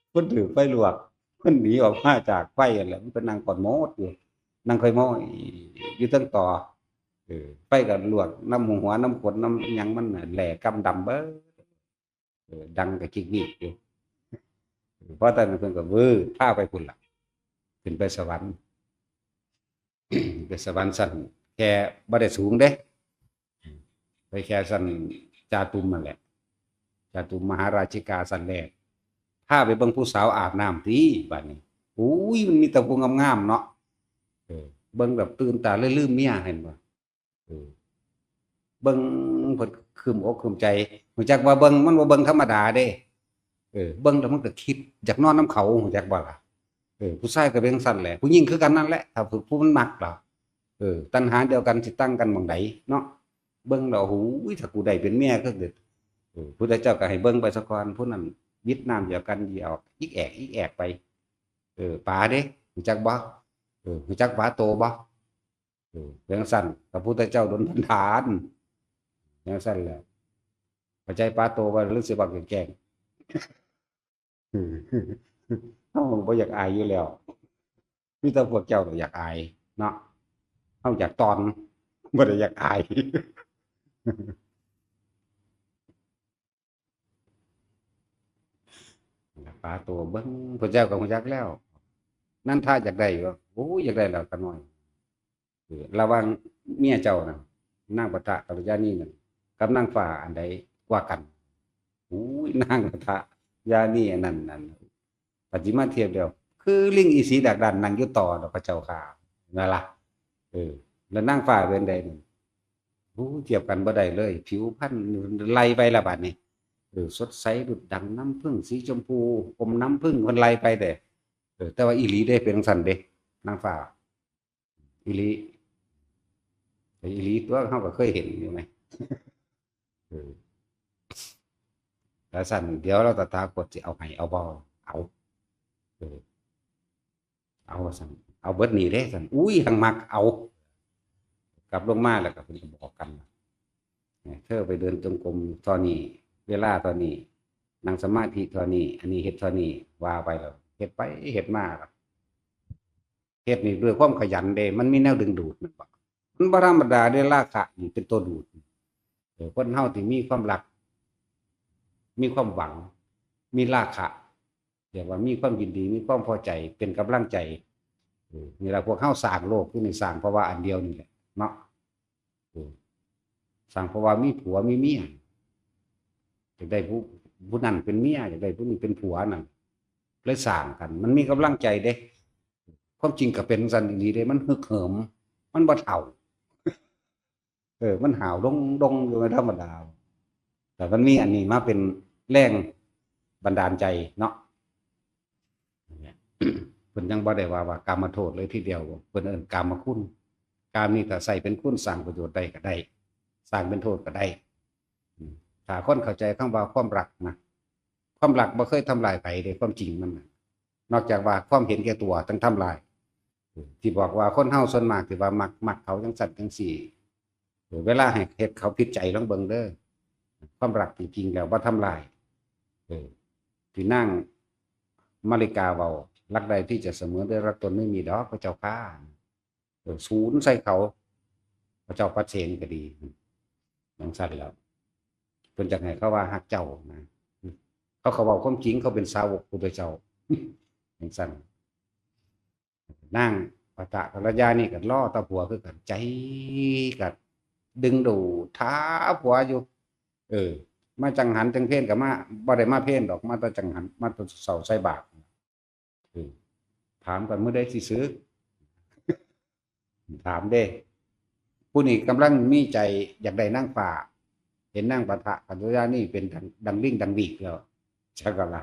เพิ่นถือไฟลวกเพิ่นหนีออกมาจากไฟกันแหละมันเป็นนางก่อนโมดอยู่นางเคยโมอยู่ตั้งต่อไฟกับลวกน้ำหัวน้ำขนน้ำยังมันแหลกกำดำเบ้อดังกับจิกนิกอยู่เพราะตอนนั้นเพิ่นก็พาไปพุ่นล่ะขึ้นไปสวรรค์ไปสวรรค์สั่นแค่บ่ได้สูงเด้ไปแค่สั่นจาตุมนั่นแหละจาตุมมหาราชิกาสั่นแรกพาไปเบิ่งผู้สาวอาบน้ำติบัดนี้อุ้ยมันมีแต่ผู้งามๆเนาะเบิ่งแบบตื่นตาเลยลืมเมียเห็นบ่เบิ่งเพิ่นคืมอกคืมใจรู้จักว่าเบิ่งมันบ่เบิ่งธรรมดาเด้เบิ่งแล้วมันก็คิดอยากนอนน้ำเขารู้จักบ่ล่ะผู้ชายก็เป็นจังซั่นแหละผู้หญิงคือกันนั่นแหละถ้าผู้มันมักล่ะตัณหาเดียวกันสิตั้งกันหม้องใดเนาะเบิ่งแล้วโอ้โหถ้ากูได้เป็นเมียก็เด็ดพุทธเจ้าก็ให้เบิ่งไปซะก่อนผู้นั้นวิดน้ำเดียวกันสิเอาอีกแอกไปป๋าเด้รู้จักบ่รู้จักป๋าโตบ่เป็นจังซั่นพระพุทธเจ้าดลบันดาลจังซั่นแหละเข้าใจป๋าโตบ่หรือสิว่าแกล้งเฮาบ่อยากอายอยู่แล้วมีแต่พวกเจ้าก็อยากอายเนาะเฮาอยากตอนบ่ได้อยากอายป๋าโตเบิ่งพระเจ้าก็รู้จักแล้วนั่นถ้าอยากได้บ่โอ้ยอยากได้แล้วก็น้อยระวังเมียเจ้าน่ะ นางปะทะกัลยาณีนั่นกับนางฟ้าอันใดกว่ากันอุ้ยนางปะทะยานีอันนั้นปัจจิมาเทียบเดียวคือลิงอีสีดักดันนั่งอยู่ต่อดอกพระเจ้าค่ะนั่นล่ะแล้วนางฟ้าเป็นใดนี่โอ้เทียบกันบ่ได้เลย ผิวพรรณไล่ไปละบัดนี้สดใสดุจดังน้ำผึ้งสีชมพูอมน้ำผึ้งเพิ่นไล่ไปเด้แต่ว่าอีหลีได้เป็นจังซั่นเด้นางฟ้าอีหลีแต่อีหลีตัวเฮาก็เคยเห็นอยู่ไหมเออแล้วสั่นเดี๋ยวเราตถาคตสิเอาให้เอาบ่เอาเออเอาสั่นเอาเบิดนี่เด้สั่นอุ้ยหังมักเอากลับลงมาแล้วก็เพิ่นก็บอกกันเธอไปเดินจงกรมตอนนี้เวลาตอนนี้นั่งสมาธิตอนนี้อันนี้เฮ็ดตอนนี้ว่าไปแล้วเฮ็ดไปเฮ็ดมาแล้วเฮ็ดนี่ด้วยความขยันเด้มันมีแนวดึงดูดมันบ่ธรรมดาเด้ราคะนี่เป็นตัวดูดคนเฮาที่มีความรักมีความหวังมีราคะเรียกว่ามีความยินดีมีความพอใจเป็นกำลังใจนี่ล่ะพวกเฮาสร้างโลกที่นี่สร้างเพราะว่าอันเดียวนี่แหละเนาะสร้างเพราะว่ามีผัวมีเมียอยากได้ผู้นั้นเป็นเมียอยากได้ผู้นี้เป็นผัวนั่นเลยสร้างกันมันมีกำลังใจเด้ความจริงก็เป็นซั่นอีหลีเด้มันฮึกเหิมมันบ่เฒ่ามันหาวดงอยู่ในธรรมดาแต่มันมีอันนี้มาเป็นแรงบันดาลใจเนาะเพิ่นยังบ่ได้ว่ากามโทษเลยทีเดียวเพิ่นเอิ้นกามคุณกามนี่ถ้าใส่เป็นคุณสร้างประโยชน์ได้ก็ได้สร้างเป็นโทษก็ได้ถ้าคนเข้าใจคำว่าความรักนะความรักบ่เคยทำลายไผเด้ความจริงมันนอกจากว่าความเห็นแก่ตัวต้องทำลายที่บอกว่าคนเฮาส่วนมากที่ว่ามักเขาจังซั่นจังซี่เวลาให้เฮ็ดเขาผิดใจลองเบิ่งเด้อความรักจริงๆแล้วบ่ทำลายที่นางมาริกาเว้ารักใดที่จะเสมอด้วยรักตนไม่มีดอกพระเจ้าค่ะศูนย์ใส่เขาพระเจ้าปัดเสนก็ดีจังซั่นแล้วเพิ่นจักให้เขาว่าฮักเจ้านะเขาเว้าความจริงเขาเป็นสาวกพุทธเจ้าจังซั่นนางปะทะกัลยาณีก็ล้อตะผัวคือกันใจก็ดึงดูท้าผัวอยู่มาจังหันจังเพ่นกับมาบ่ได้มาเพ่นดอกมาแต่จังหันมาแต่เสาใส่บาตรถามกันมื้อใดสิสึกถามเด้ผู้นี้กำลังมีใจอยากได้นางฟ้าเห็นนางปะทะกัลยาณีเป็นดังลิ่งดังวีกแล้วจักละ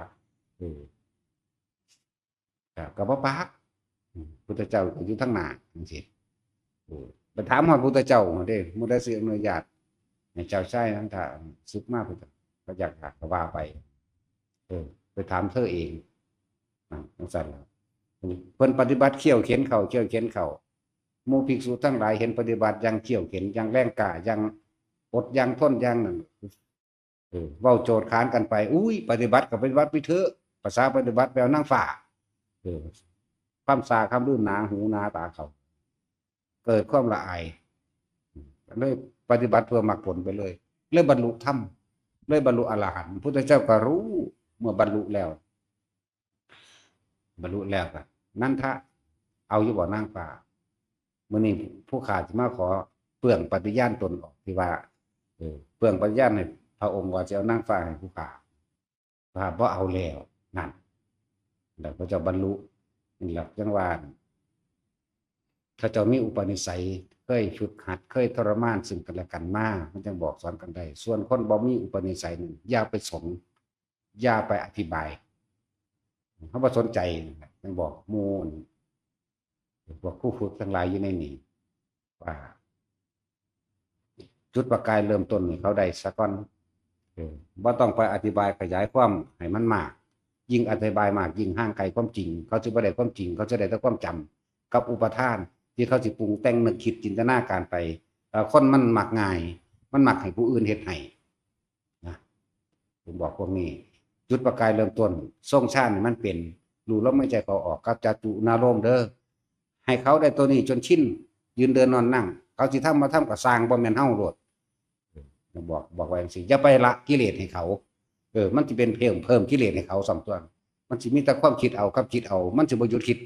ก็บ่ปากพุทธเจ้าก็อยู่ทางหน้าจังซี่ไปถามฮอดพุทธเจ้าเด้มื้อใดสิอนุญาตให้เจ้าชายนั้นถ้าสึกมาพุทธก็อยากก็ว่าไปไปถามเธอเองจังซั่นแล้วเพิ่นปฏิบัติเขี่ยวเข็นเขาหมู่ภิกษุทั้งหลายเห็นปฏิบัติอย่างเขี่ยวเข็นอย่างแรงกล้าอย่างอดอย่างทนอย่างนั้นเว้าโจทย์ค้านกันไปอุ้ยปฏิบัติก็ปฏิบัติไปเถอะภาษาปฏิบัติแปลว่านางฟ้าความสาคำลื่นหนาหูหนาตาเขาเกิดความละอายเลยปฏิบัติเพื่อมรรคผลไปเลยเลยบรรลุธรรมเลยบรรลุอรหันต์พุทธเจ้าก็รู้เมื่อบรรลุแล้วก็นั่นทะเอาอยู่บ่นางฟ้ามื้อนี้ผู้ขาสิมาขอเปลืองปฏิญาณตนออกที่ว่าเปลืองปฏิญาณให้พระองค์ว่าจะเอานางฟ้าให้ผู้ขาพระบ่เอาแล้วนั่นแล้วพระเจ้าบรรลุนี่แหละจังว่าเขาเจ้ามีอุปนิสัยเคยฝึกหัดเคยทรมานซึ่งกันและกันมามันจึงบอกสอนกันได้ส่วนคนบ่มีอุปนิสัยนึงอย่าไปสนอย่าไปอธิบายเขาบ่สนใจจึงบอกหมู่พวกผู้ฝึกทั้งหลายอยู่ในนี้ว่าจุดประกายเริ่มต้นนี่เขาได้ซะก่อนบ่ต้องไปอธิบายขยายความให้มันมากยิ่งอธิบายมากยิ่งห่างไกลความจริงเขาสิบ่ได้ความจริงเขาจะได้แต่ความจำกับอุปทานที่เขาสิปรุงแต่งนึกคิดจินตนาการไปคนมันมักง่ายมันมักให้ผู้อื่นเฮ็ดให้นะผมบอกพวกนี้จุดประกายเริ่มต้นทรงชาติมันเป็นรู้ลมหายใจเขาออกกับจตุนารมณ์เด้อให้เขาได้ตัวนี้จนชินยืนเดินนอนนั่งเขาสิทำมาทำก็สร้างบ่แม่นเฮาโลดบอกไว้จังซี่อย่าไปละกิเลสให้เขามันสิเป็นเพิ่มกิเลสให้เขาสองตัวมันสิมีแต่ความคิดเอากับคิดเอามันสิบ่หยุดคิด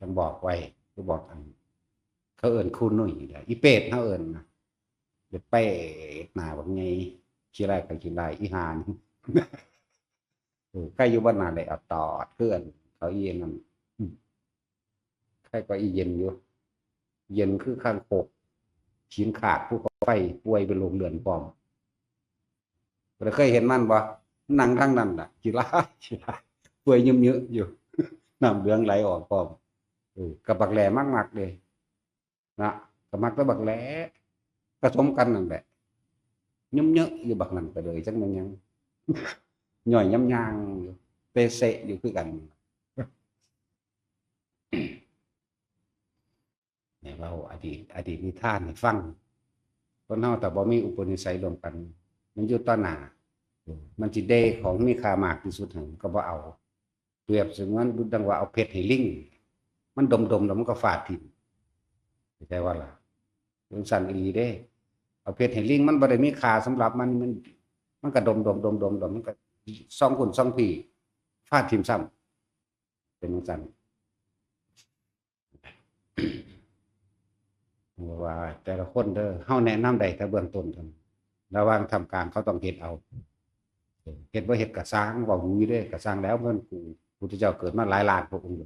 จังบอกไว้คือบอกอันเขาเอิ้นคู่นุ่ยอีเป็ดเขาเอิ้นนะ จะเป๊ะหน้าแบบไงขี้ไรกับขี้ไรอีหานใกล้อยู่บ้านนาเลยเอาตอดเพื่อนเขาเย็นนั่นใครก็อีเย็นอยู่เย็นคือข้างโคกชิ้นขาดผู้เขาไฟป่วยเป็นลมเลือนปลอมเราเคยเห็นมันบ่นั่งทั้งนั้นน่ะขี้ไรขี้ไรป่วยยิ้มเยอะอยู่น้ำเหลืองไหลออกปลอมกับบักแหล่มากๆเลยนะกับมักแล้วบักแหล่ผสมกันนั่นแหละยุ่มเยอะอยู่บักนั่นไปเลยจังมันยังย่อยย้ำยางอยู่เปเสะอยู่คือกันเนี่ยเราอดีตนิทานให้ฟังคนเฮาแต่บ่มีอุปนิสัยรวมกันมันอยู่ต่อหน้ามันสิเดของมีค่ามากที่สุดหั่นก็บ่เอาเปรียบเสมือนดังว่าเอาเพชรให้ลิงมันดมๆแล้วมันก็ฟาดทิ่มเข้าใจว่าล่ะจังซั่นอีหลีเด้เอาเพชรให้ลิงมันบ่ได้มีค่าสำหรับมันก็ดมมันก็ส่องหุ่นส่องผีฟาดทิ่มซ้ำเป็นจังซั่นว่าแต่ละคนเด้อเฮาแนะนำได้แต่เบื้องต้นเท่านั้นระหว่างทำการเขาต้องเฮ็ดเอาเฮ็ดบ่เฮ็ดก็สร้างเว้าอยู่เด้ก็สร้างแล้วเพิ่นกูพุทธเจ้าเกิดมาหลายล้านพระองค์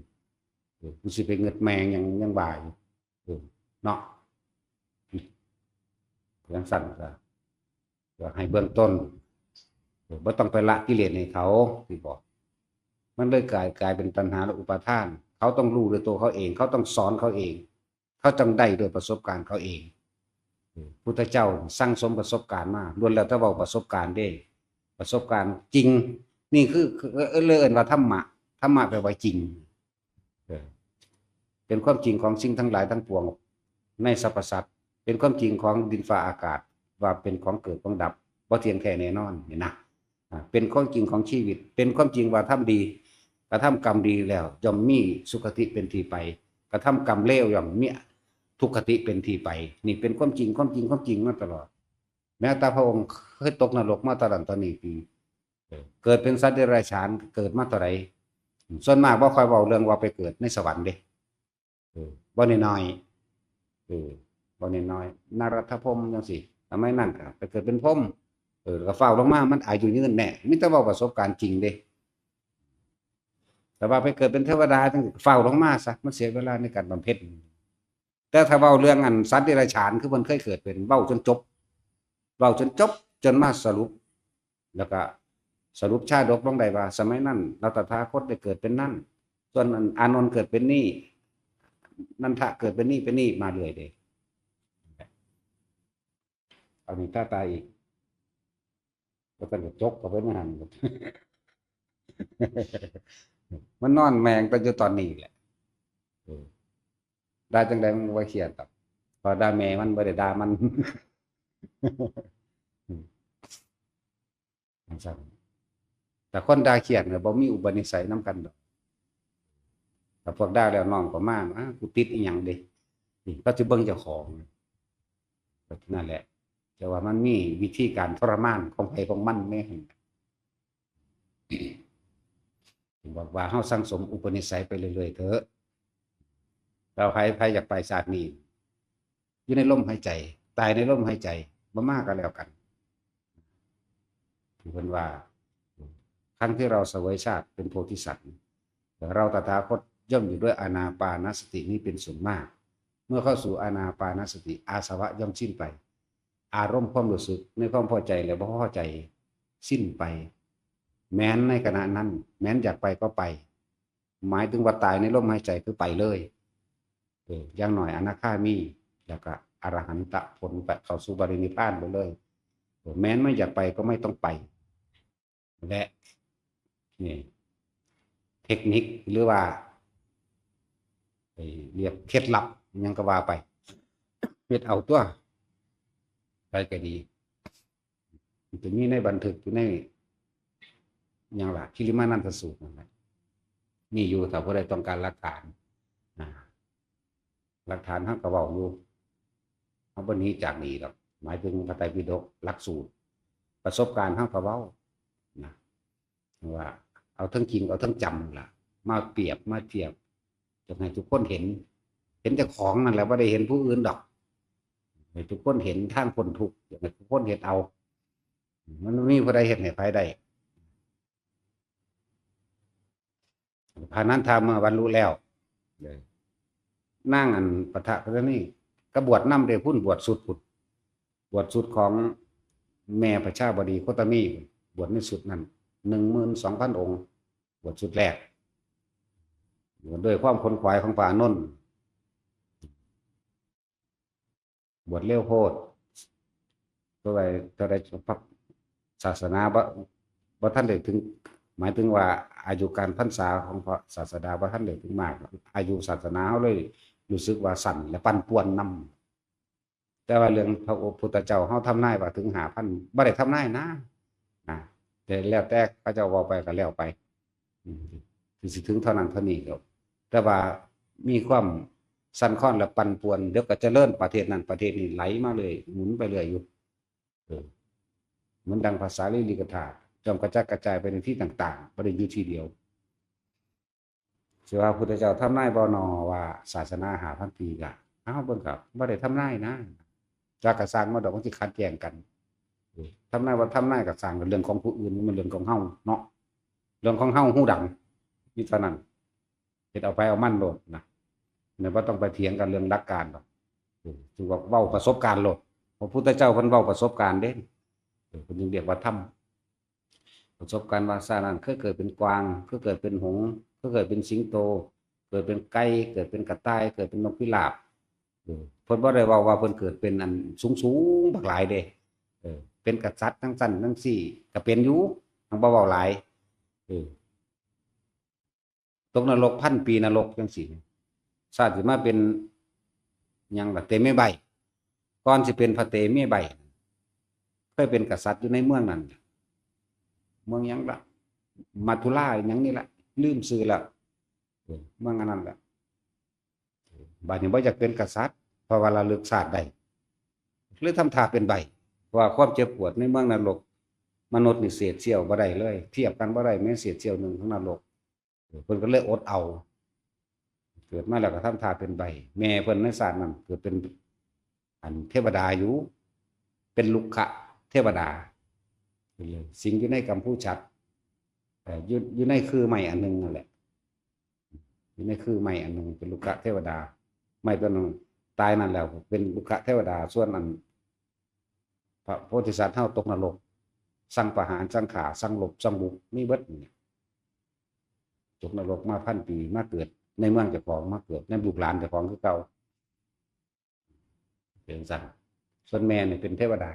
กูสิไปเงิดแมงยังว่าอยู่เนาะจังซั่นก็ให้เบื้องต้นบ่ต้องไปละกิเลสให้เขาที่บอกมันเลยกลายเป็นตัณหาและอุปาทานเขาต้องรู้ด้วยตัวเขาเองเขาต้องสอนเขาเองเขาต้องได้ด้วยประสบการณ์เขาเองพุทธเจ้าสร้างสมประสบการณ์มาล้วนแล้วแต่เว้าประสบการณ์เด้ประสบการณ์จริงนี่คือเอิ้นว่าธรรมะแปลว่าจริงเป็นความจริงของสิ่งทั้งหลายทั้งปวงในสรรพสัตว์เป็นความจริงของดินฟ้าอากาศว่าเป็นของเกิดของดับบ่เที่ยงแท้แน่นอนนี่นะเป็นความจริงของชีวิตเป็นความจริงว่าทำดีกระทำกรรมดีแล้วย่อมมีสุคติเป็นที่ไปกระทำกรรมเลวย่อมมีทุกขติเป็นที่ไปนี่เป็นความจริงมาตลอดแม้แต่พระองค์เคยตกนรกมาตลอดตอนนี้ปีเกิดเป็นสัตว์เดรัจฉานเกิดมาเท่าไหร่ส่วนมากบ่ค่อยเว้าเรื่องว่าไปเกิดในสวรรค์เด้บ่น้อยบ่น้อยนรถพรหมจังซี่ทำไมนั่นก็ไปเกิดเป็นพรหมก็เฝ้าลงมามันอายุยืนแน่มีแต่เว้าประสบการณ์จริงเด้แต่ว่าไปเกิดเป็นเทวดาจังเฝ้าลงมาซะมันเสียเวลาในการบำเพ็ญแต่ถ้าเว้าเรื่องอันสัตว์เดรัจฉานคือเพิ่นเคยเกิดเป็นเว้าจนจบจนมาสรุปแล้วก็สรุปชาดกลงได้ว่าสมัยนั้นเราตถาคตได้เกิดเป็นนั่นส่วนอานนท์เกิดเป็นนี่นันทะเกิดเป็นนี่มาเลยเด้เอานี่ตายอีกก็ต้องจกกับเพิ่นหันมันนอนแมงแต่อยู่ตอนนี้แหละได้จังได๋มันบ่เครียดดอกพอด่าแม่มันบ่ได้ด่ามันจังซั่นแต่คนด่าเครียดเนี่ยบ่มีอุปนิสัยนำกันดอกถ้าพวกด่าแล้วน้องก็มากูติดอีหยังเด้นี่ก็สิเบิ่งเจ้าของก็นั่นแหละแต่ว่ามันมีวิธีการทรมานของไผของมันแม่บอกว่าเฮาสั่งสมอุปนิสัยไปเรื่อยๆเถอะเราใครอยากไปชาตินี้อยู่ในลมหายใจตายในลมหายใจบ่มากก็แล้วกันเพิ่นว่าครั้งที่เราเสวยชาติเป็นโพธิสัตว์เราตถาคตย่อมอยู่ด้วยอานาปานสตินี้เป็นส่วนมากเมื่อเข้าสู่อานาปานสติอาสวะย่อมสิ้นไปอารมณ์ความรู้สึกในความพอใจและบ่พอใจสิ้นไปแม้นในขณะนั้นแม้นอยากไปก็ไปหมายถึงว่าตายในลมหายใจคือไปเลยอย่างหน่อยอนาคามีแล้วก็อรหันตผลไปเข้าสู่ปรินิพพานไปเลยแม้นไม่อยากไปก็ไม่ต้องไปและนี่เทคนิคหรือว่าเรียกเคล็ดลับยังก็ว่าไปเฮ็ดเอาตัวไปก็ดีจะมีในบันทึกอยู่ในอย่างล่ะคิริมานันทสูตรนั่นแหละนี่อยู่ถ้าผู้ใดต้องการหลักฐานหลักฐานเฮาก็เว้าอยู่เฮาบ่หนีจากนี้ดอกหมายถึงพระไตรปิฎกหลักสูตรประสบการณ์เฮาก็เว้านะว่าเอาทั้งจริงเอาทั้งจำล่ะมาเปรียบมาเทียบจะให้ทุกคนเห็นเจ้าของนั่นแหละบ่ได้เห็นผู้อื่นดอก ให้ทุกคนเห็นทางพ้นทุกข์อยากให้ทุกคนเห็นเอามันบ่มีผู้ใดเฮ็ดให้ไผได้พานั้นทำเมื่อบรรลุแล้วนั่งอันปะทะกันนี่ก็บวชนำได้พุ่นบวชสุดพุ่นบวชสุดของแม่พระชาบดีโคตมีบวชในสุดนั้น12,000 องค์บวชสุดแรกบวชด้วยความขนขวายของพระอานนท์บวชเร็วโพดตัวใดพระศาสนาบ่ท่านได้ถึงหมายถึงว่าอายุการพรรษาของพระศาสดาบ่ท่านได้ถึงมากอายุศาสนาเฮาเลยรู้สึกว่าสั่นและปั่นป่วนนำแต่ว่าเรื่องพระพุทธเจ้าเฮาทำนายว่าถึง5,000บ่ได้ทำนายนะแต่แล้วแต่เขาเจ้าเว้าไปก็แล้วไปสิถึงเท่านั้นเท่านี้ก็แต่ว่ามีความสั่นคลอนและปั่นป่วนเดี๋ยวก็เจริญประเทศนั้นประเทศนี้ไหลมาเลยหมุนไปเรื่อยอยู่เหมือนดังภาษาลิลิกธาตุจอมกระจัดกระจายไปในที่ต่างๆบ่ได้อยู่ที่เดียวสิว่าพุทธเจ้าทำนายบ่นอว่าศาสนา5,000 ปีก็อ้าวเบิ่งก็บ่ได้ทำนายนะจักก็สร้างมาดอกมันสิขัดแย้งกันทำนายว่าทำนายก็สร้างเรื่องของผู้อื่นมันเรื่องของเฮาเนาะเรื่องของเฮาฮู้ดังมีเท่านั้นเฮ็ดเอาไปเอามันโลดนะเนี่ยบ่ต้องไปเถียงกันเรื่องหลักการดอกถือว่าเว้าประสบการณ์โลดพระพุทธเจ้าเพิ่นเว้าประสบการณ์เด้เพิ่นจึงเรียกว่าธรรมประสบการณ์ว่าซะนั้นเคยเกิดเป็นกวางเคยเกิดเป็นหงส์เคยเกิดเป็นสิงโตเกิดเป็นไก่เกิดเป็นกระต่ายเกิดเป็นนกพิราบเพิ่นบ่ได้เว้าว่าเพิ่นเกิดเป็นอันสูงๆบักหลายเด้เป็นกษัตริย์ทั้งสั้นทั้งสี่ก็เป็นอยู่ทั้งบ่เว้าหลายตกนรก1,000 ปีนรกจังซี่ชาติสิมาเป็นหยังล่ะเตเมไบก่อนสิเป็นพระเตเมไบเคยเป็นกษัตริย์อยู่ในเมืองนั้นเมืองหยังล่ะมัทุราหยังนี่ล่ะลืมชื่อแล้วเมืองอันนั้นล่ะบัดนี้บ่อยากเป็นกษัตริย์เพราะว่าระลึกชาติได้เลยทำท่าเป็นใบเพราะว่าความเจ็บปวดในเมืองนรกมนุษย์นี่เศษเสี้ยวบ่ได้เลยเทียบกันบ่ได้แม้เศษเสี้ยวหนึ่งของนรกเพิ่นก็เลยอดเอาเกิดมาแล้วก็ทำท่าเป็นใบแม่เพิ่นในศาสตร์นั้นเกิดเป็นอันเทวดาอยู่เป็นลุกขะเทวดาสิงอยู่ในกัมพูชัดอยู่ในคือใหม่อันนึงนั่นแหละอยู่ในคือใหม่อันนึงเป็นลุกขะเทวดาไม่ตัวนึงตายนั่นแล้วเป็นลุกขะเทวดาส่วนอันพระโพธิสัตว์เฮาตกนรกสั่งประหารสั่งฆ่าสั่งลบสั่งบุกมีเบิดตกนรกมา1,000 ปีมาเกิดในเมืองเจ้าของมาเกิดในลูกหลานเจ้าของคือเก่าเป็นสั่นส่วนแม่เนี่ยเป็นเทวดา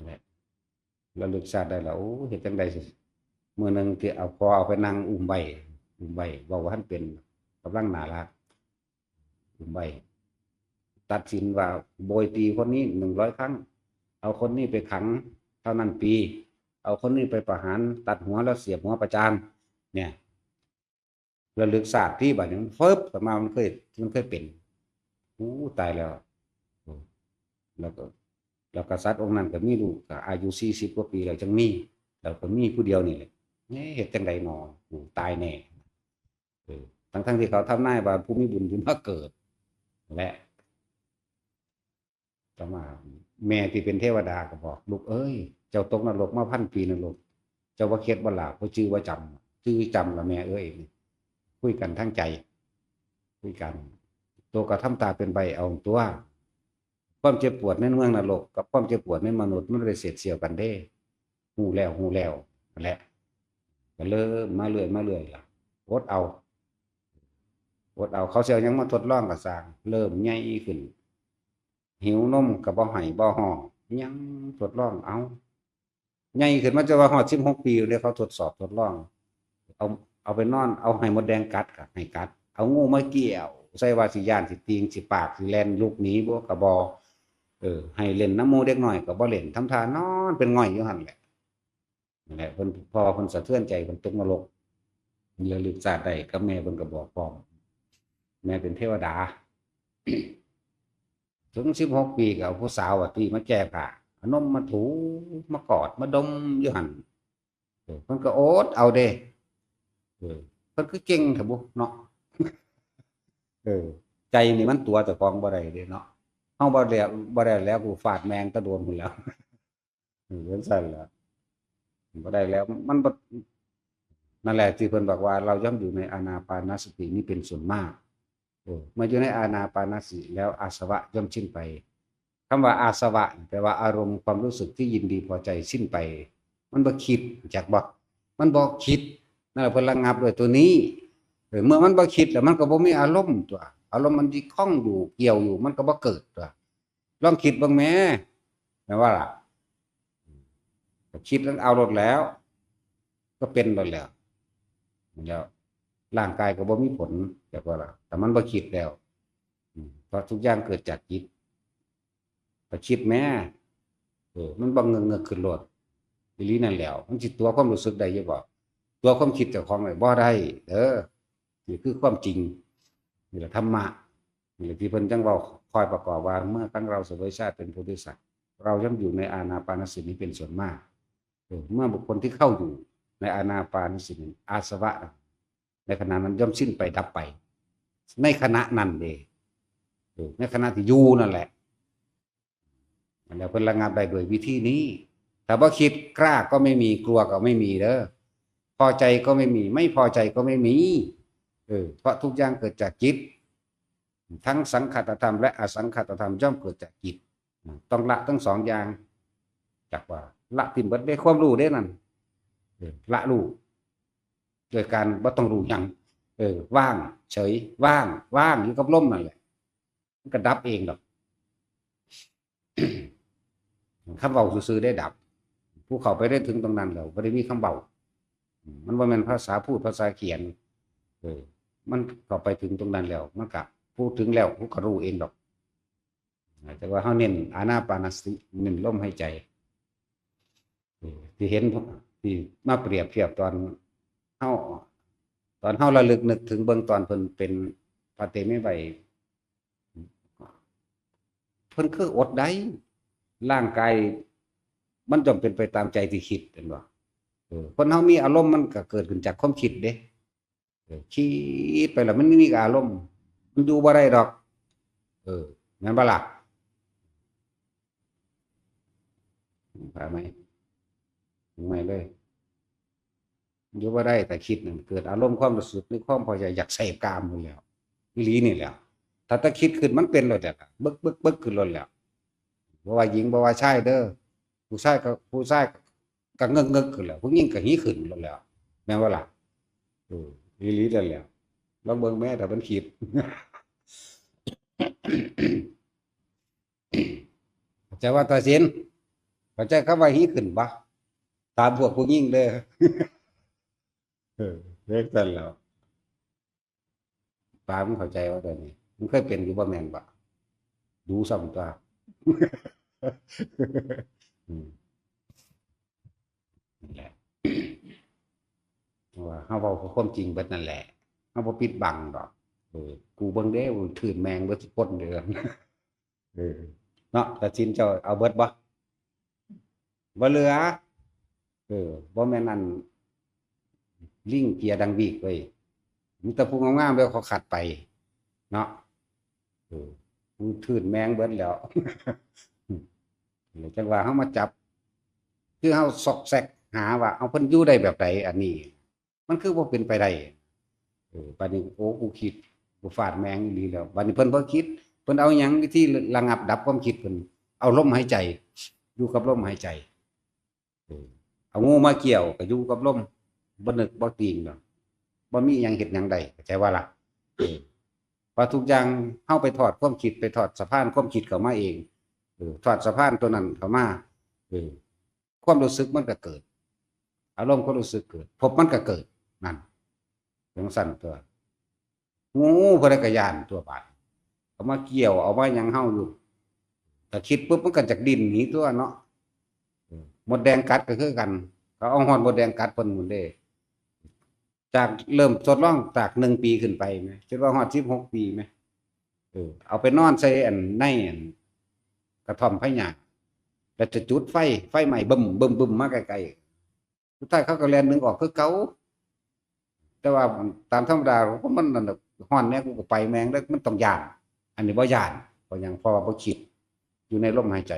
แหละระลึกชาติได้แล้วเฮ็ดจังได๋สิมื้อนึงที่เอาพอเอาไปนั่งอุ้มใบเว้าว่าท่านเป็นกำลังน่ารักอุ้มใบตัดสินว่าโบยตีคนนี้100 ครั้งเอาคนนี้ไปขังเท่านั้นปีเอาคนนี้ไปประหารตัดหัวแล้วเสียบหัวประจานเนี่ยระลึกชาติที่บัดนี้ฟึบออกมามันเคยเป็นตายแล้วแล้วกษัตริย์องค์นั้นก็มีลูกก็อายุ40 กว่าปีแล้วจังมีแล้วก็มีผู้เดียวนี่แหละเฮ็ดจังได๋น้อตายแน่ทั้งที่เขาทำนายว่าผู้มีบุญสิมาเกิดและต่อมาแม่ที่เป็นเทวดาก็บอกลูกเอ้ยเจ้าตกนรกมา1,000 ปีนรกเจ้าบ่เข็ดบ่ลาบ่ชื่อว่าจำละแม่เอ้ยคุยกันทั้งใจคุยกันตัวก็ทำตาเป็นใบเอาตัวความเจ็บปวดในเมืองนรกกับความเจ็บปวดในมนุษย์มันได้เสียดเสียวกันเด้ฮู้แล้วนั่นแหละก็เริ่มมาเรื่อยล่ะอดเอาเขาสิเอาหยังมาทดลองก็สร้างเริ่มใหญ่ขึ้นหิวนมก็บ่ให้บ่ฮ้องยังทดลองเอาใหญ่ขึ้นมันจะว่าฮอด16 ปีเลยเขาทดสอบทดลองเอาไปนอนเอาให้มดแดงกัดก็ให้กัดเอางูมาเกี่ยวใส่ว่าสิย่านสิตีงสิปากสิแล่นลุกหนีบ่ก็บ่ให้เล่นน้ำหมู่เด็กน้อยก็บ่เล่นทำท่านอนเป็นง่อยอยู่หั่นแหละนั่นแหละเพิ่นพอเพิ่นสะเทือนใจเพิ่นตกนรกระลึกชาติได้กับแม่เพิ่นก็บอกพร้อมแม่เป็นเทวดา ถึง16 ปีก็เอาผู้สาวที่มาแก้ผ้าเอานมมาถูมากอดมาดมอยู่หั่นเพิ่นก็โอดเอาเด้เพิ่นคือเก่งแท้บุเนาะใจนี่มันตัวเจ้าของบ่ได้เด้เนาะ เฮาบ่ได้แล้วกูฟาดแมงตะโดนพุ่นแล้วเหมือนซั่นล่ะบ่ได้แล้วมันบ่นั่นแหละที่เพิ่นบอกว่าเราย่อมอยู่ในอานาปานสตินี้เป็นส่วนมากเมื่ออยู่ในอานาปานสติแล้วอาสวะย่อมสิ้นไปคำว่าอาสวะแปลว่าอารมณ์ความรู้สึกที่ยินดีพอใจสิ้นไปมันบ่คิดจักบ่มันบ่คิดนั่นแหละเพิ่นระงับด้วยตัวนี้เมื่อมันบ่คิดแล้วมันก็บ่มีอารมณ์ตัวอารมณ์มันที่คล้องอยู่เกี่ยวอยู่มันก็บ่เกิดตัวลองคิดเบิ่งแหมแม่นว่าล่ะคิดแล้วเอารถแล้วก็เป็นรถแล้วแล้วร่างกายก็บ่มีผลจักว่าล่ะแต่มันบ่คิดแล้วเพราะทุกอย่างเกิดจากจิตก็คิดแหมมันบ่เงึกๆขึ้นรถอีหลีนั่นแล้วมันสิตัวความรู้สึกได้อยู่บ่ตัวความคิดเจ้าของได้บ่ได้เด้อนี่คือความจริงนี่แหละธรรมะนี่แหละที่เพิ่นจังเว้าคอยประกอบว่าเมื่อครั้งเราเสวยชาติเป็นโพธิสัตว์เราย่อมอยู่ในอานาปานสตินี้เป็นส่วนมากเมื่อบุคคลที่เข้าอยู่ในอานาปานสติอาสวะในขณะนั้นย่อมสิ้นไปดับไปในขณะนั้นเองในขณะที่อยู่นั่นแหละแล้วเพิ่นระงับได้โดยวิธีนี้แต่ว่าคิดกล้าก็ไม่มีกลัวก็ไม่มีเด้อพอใจก็ไม่มีไม่พอใจก็ไม่มีเพราะทุกอย่างเกิดจากจิตทั้งสังขตธรรมและอสังขตธรรมย่อมเกิดจากจิตต้องละทั้งสองอย่างจากว่าละทิ่มเบิดได้ความรู้ได้นั่นละรู้โดยการบ่ต้องรู้หยังว่างเฉยว่างอยู่กับลมนั่นแหละมันก็ดับเองดอกคำเบาซื่อๆได้ดับผู้เข้าไปได้ถึงตรงนั้นแล้วบ่ได้มีคำเบามันบ่แม่นภาษาพูดภาษาเขียนมันเข้าไปถึงตรงนั้นแล้วมันก็พูดถึงแล้วผู้ก็รู้เองดอกแต่ว่าเฮาเน้นอานาปานสติเน้นลมหายใจที่เห็นที่มาเปรียบเทียบเฮาตอนเฮาระลึกนึกถึงเบื้องตอนเพิ่นเป็นพระเตมิไวเพิ่นคืออดได้ร่างกายมันจำเป็นไปตามใจที่คิดเห็นบ่คนเฮามีอารมณ์มันก็เกิดขึ้นจากความคิดเด้คิดไปแล้วมันไม่มีอารมณ์มันอยู่บ่ได้ดอกแม่นบ่ล่ะพาไหมไม่เลยอยู่บ่ได้แต่คิดนั่นเกิดอารมณ์ความรู้สึกในความพอใจอยากเสพกามอยู่แล้วอีหลีนี่แหละถ้าคิดขึ้นมันเป็นเลยแหละบึกขึ้นเลยแล้วบ่ว่าหญิงบ่ว่าชายเด้อผู้ชายก็เงึกขึ้นแล้วผู้หญิงก็หีขึ้นแล้วแม่นบ่ล่ะอีหลีนั่นแหละลองเบิ่งแม่ถ้ามันคิดเข้าใจว่าตาสินเข้าใจคำว่าหีขึ้นบ่ตามพวกผู้หญิงเด้อเลิกกันแล้วปามันเข้าใจว่าตอนนี้มันเคยเป็นอยู่บ่แม่นบ่ดูซ้ำตัวนั่นแหละว่าเฮาเว้าความจริงเบิดนั่นแหละเฮาบ่ปิดบังดอกกูเบิ่งเด้ถืนแมงเบิดทุกคนเด้อเนาะตัดสินเจ้าเอาเบิดบ่บ่เหลือบ่แม่นอันลิงเกียร์ดังวีกเว้ยมีแต่ผู้งามๆแล้วเขาขัดไปเนาะกูถืนแมงเบิดแล้วจังว่าเฮามาจับคือเฮาซอกแซกหาว่าเอาเพิ่นอยู่ได้แบบใดอันนี้มันคือบ่เป็นไปได้บัดนี้โอ้กูคิดกูฟาดแมงอีหลีแล้วบัดนี้เพิ่นบ่คิดเพิ่นเอาหยังวิธีระงับดับความคิดเพิ่นเอาลมหายใจอยู่กับลมหายใจเอางูมาเกี่ยวก็อยู่กับลมบ่นึกบ่ติงดอกบ่มีหยังเฮ็ดหยังได้เข้าใจว่าล่ะพอทุกอย่างเฮาไปถอดความคิดไปถอดสะพานความคิดเข้ามาเองถอดสะพานตัวนั้นเข้ามาความรู้สึกมันก็เกิดอารมณ์ความรู้สึกเกิดพบมันก็เกิดนั่นจังซั่นตัวงูเพิ่นก็ย้านตัวบาดเอามาเกี่ยวเอามาหยังเฮาอยู่ถ้าคิดปุ๊บมันก็จักดิ้นหนีตัวเนาะมดแดงกัดก็คือกันเขาเอาฮอดมดแดงกัดเพิ่นหมดเด้จากเริ่มทดลองจาก1 ปีขึ้นไปมั้ยคิดว่าฮอด16 ปีมั้ยเอาไปนอนใส่อันในอันกระท่อมไผหญ้าแล้วจะจุดไฟไหม้บึ้มมาไกลๆสุดท้ายเขาก็แล่นนึงออกคือเก่าแต่ว่าตามธรรมดามันนั่นน่ะฮ้อนแม่กูก็ไปแม่งแล้วมันต้องย้านอันนี้บ่ย้าน ราะยังเพราะว่าบ่คิดอยู่ในลมหายใจ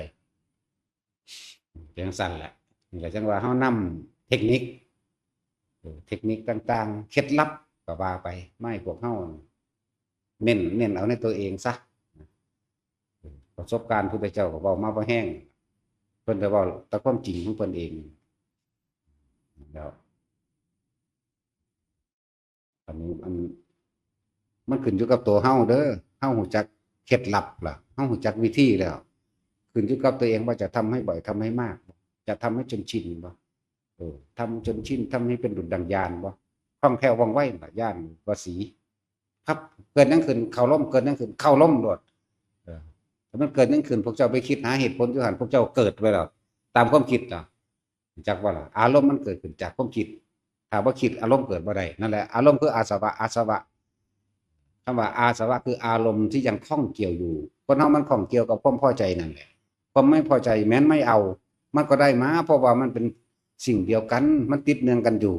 จังซั่นแหละนี่ก็จังว่าเฮานำเทคนิคต่างๆเคล็ดลับก็ว่าไปไม่พวกเฮาเน้นเอาในตัวเองซะประสบการณ์พุทธเจ้าก็เว้ามาบ่แห้งเพิ่นก็เว้าแต่ความจริงของเพิ่นเองแล้วอันนี้มันขึ้นอยู่กับตัวเฮาเด้อเฮารู้จักเคล็ดลับล่ะเฮารู้จักวิธีแล้วขึ้นอยู่กับตัวเองว่าจะทำให้บ่อยทำให้มากจะทำให้จนชินบ่ทำจนชินทำให้เป็นดุจดั่งญาณบ่คล่องแคล่วว่องไวน่ะญาณวสีครับเกิดนั่งขึ้นเข้าล้มเกิดนั่งขึ้นเข้าล้มโดดถ้ามันเกิดนั่งขึ้นพวกเจ้าไปคิดหาเหตุผลอยู่หั่นพวกเจ้าเกิดไว้แล้วตามความคิดน่ะจักว่าล่ะอารมณ์มันเกิดขึ้นจากความคิดถ้าบ่คิดอารมณ์เกิดบ่ได้นั่นแหละอารมณ์คืออาสวะคำว่าอาสวะคืออารมณ์ที่ยังคล้องเกี่ยวอยู่คนเฮามันคล้องเกี่ยวกับความพอใจนั่นแหละความไม่พอใจแม้นไม่เอามันก็ได้มาเพราะว่ามันเป็นสิ่งเดียวกันมันติดเนื่องกันอยู่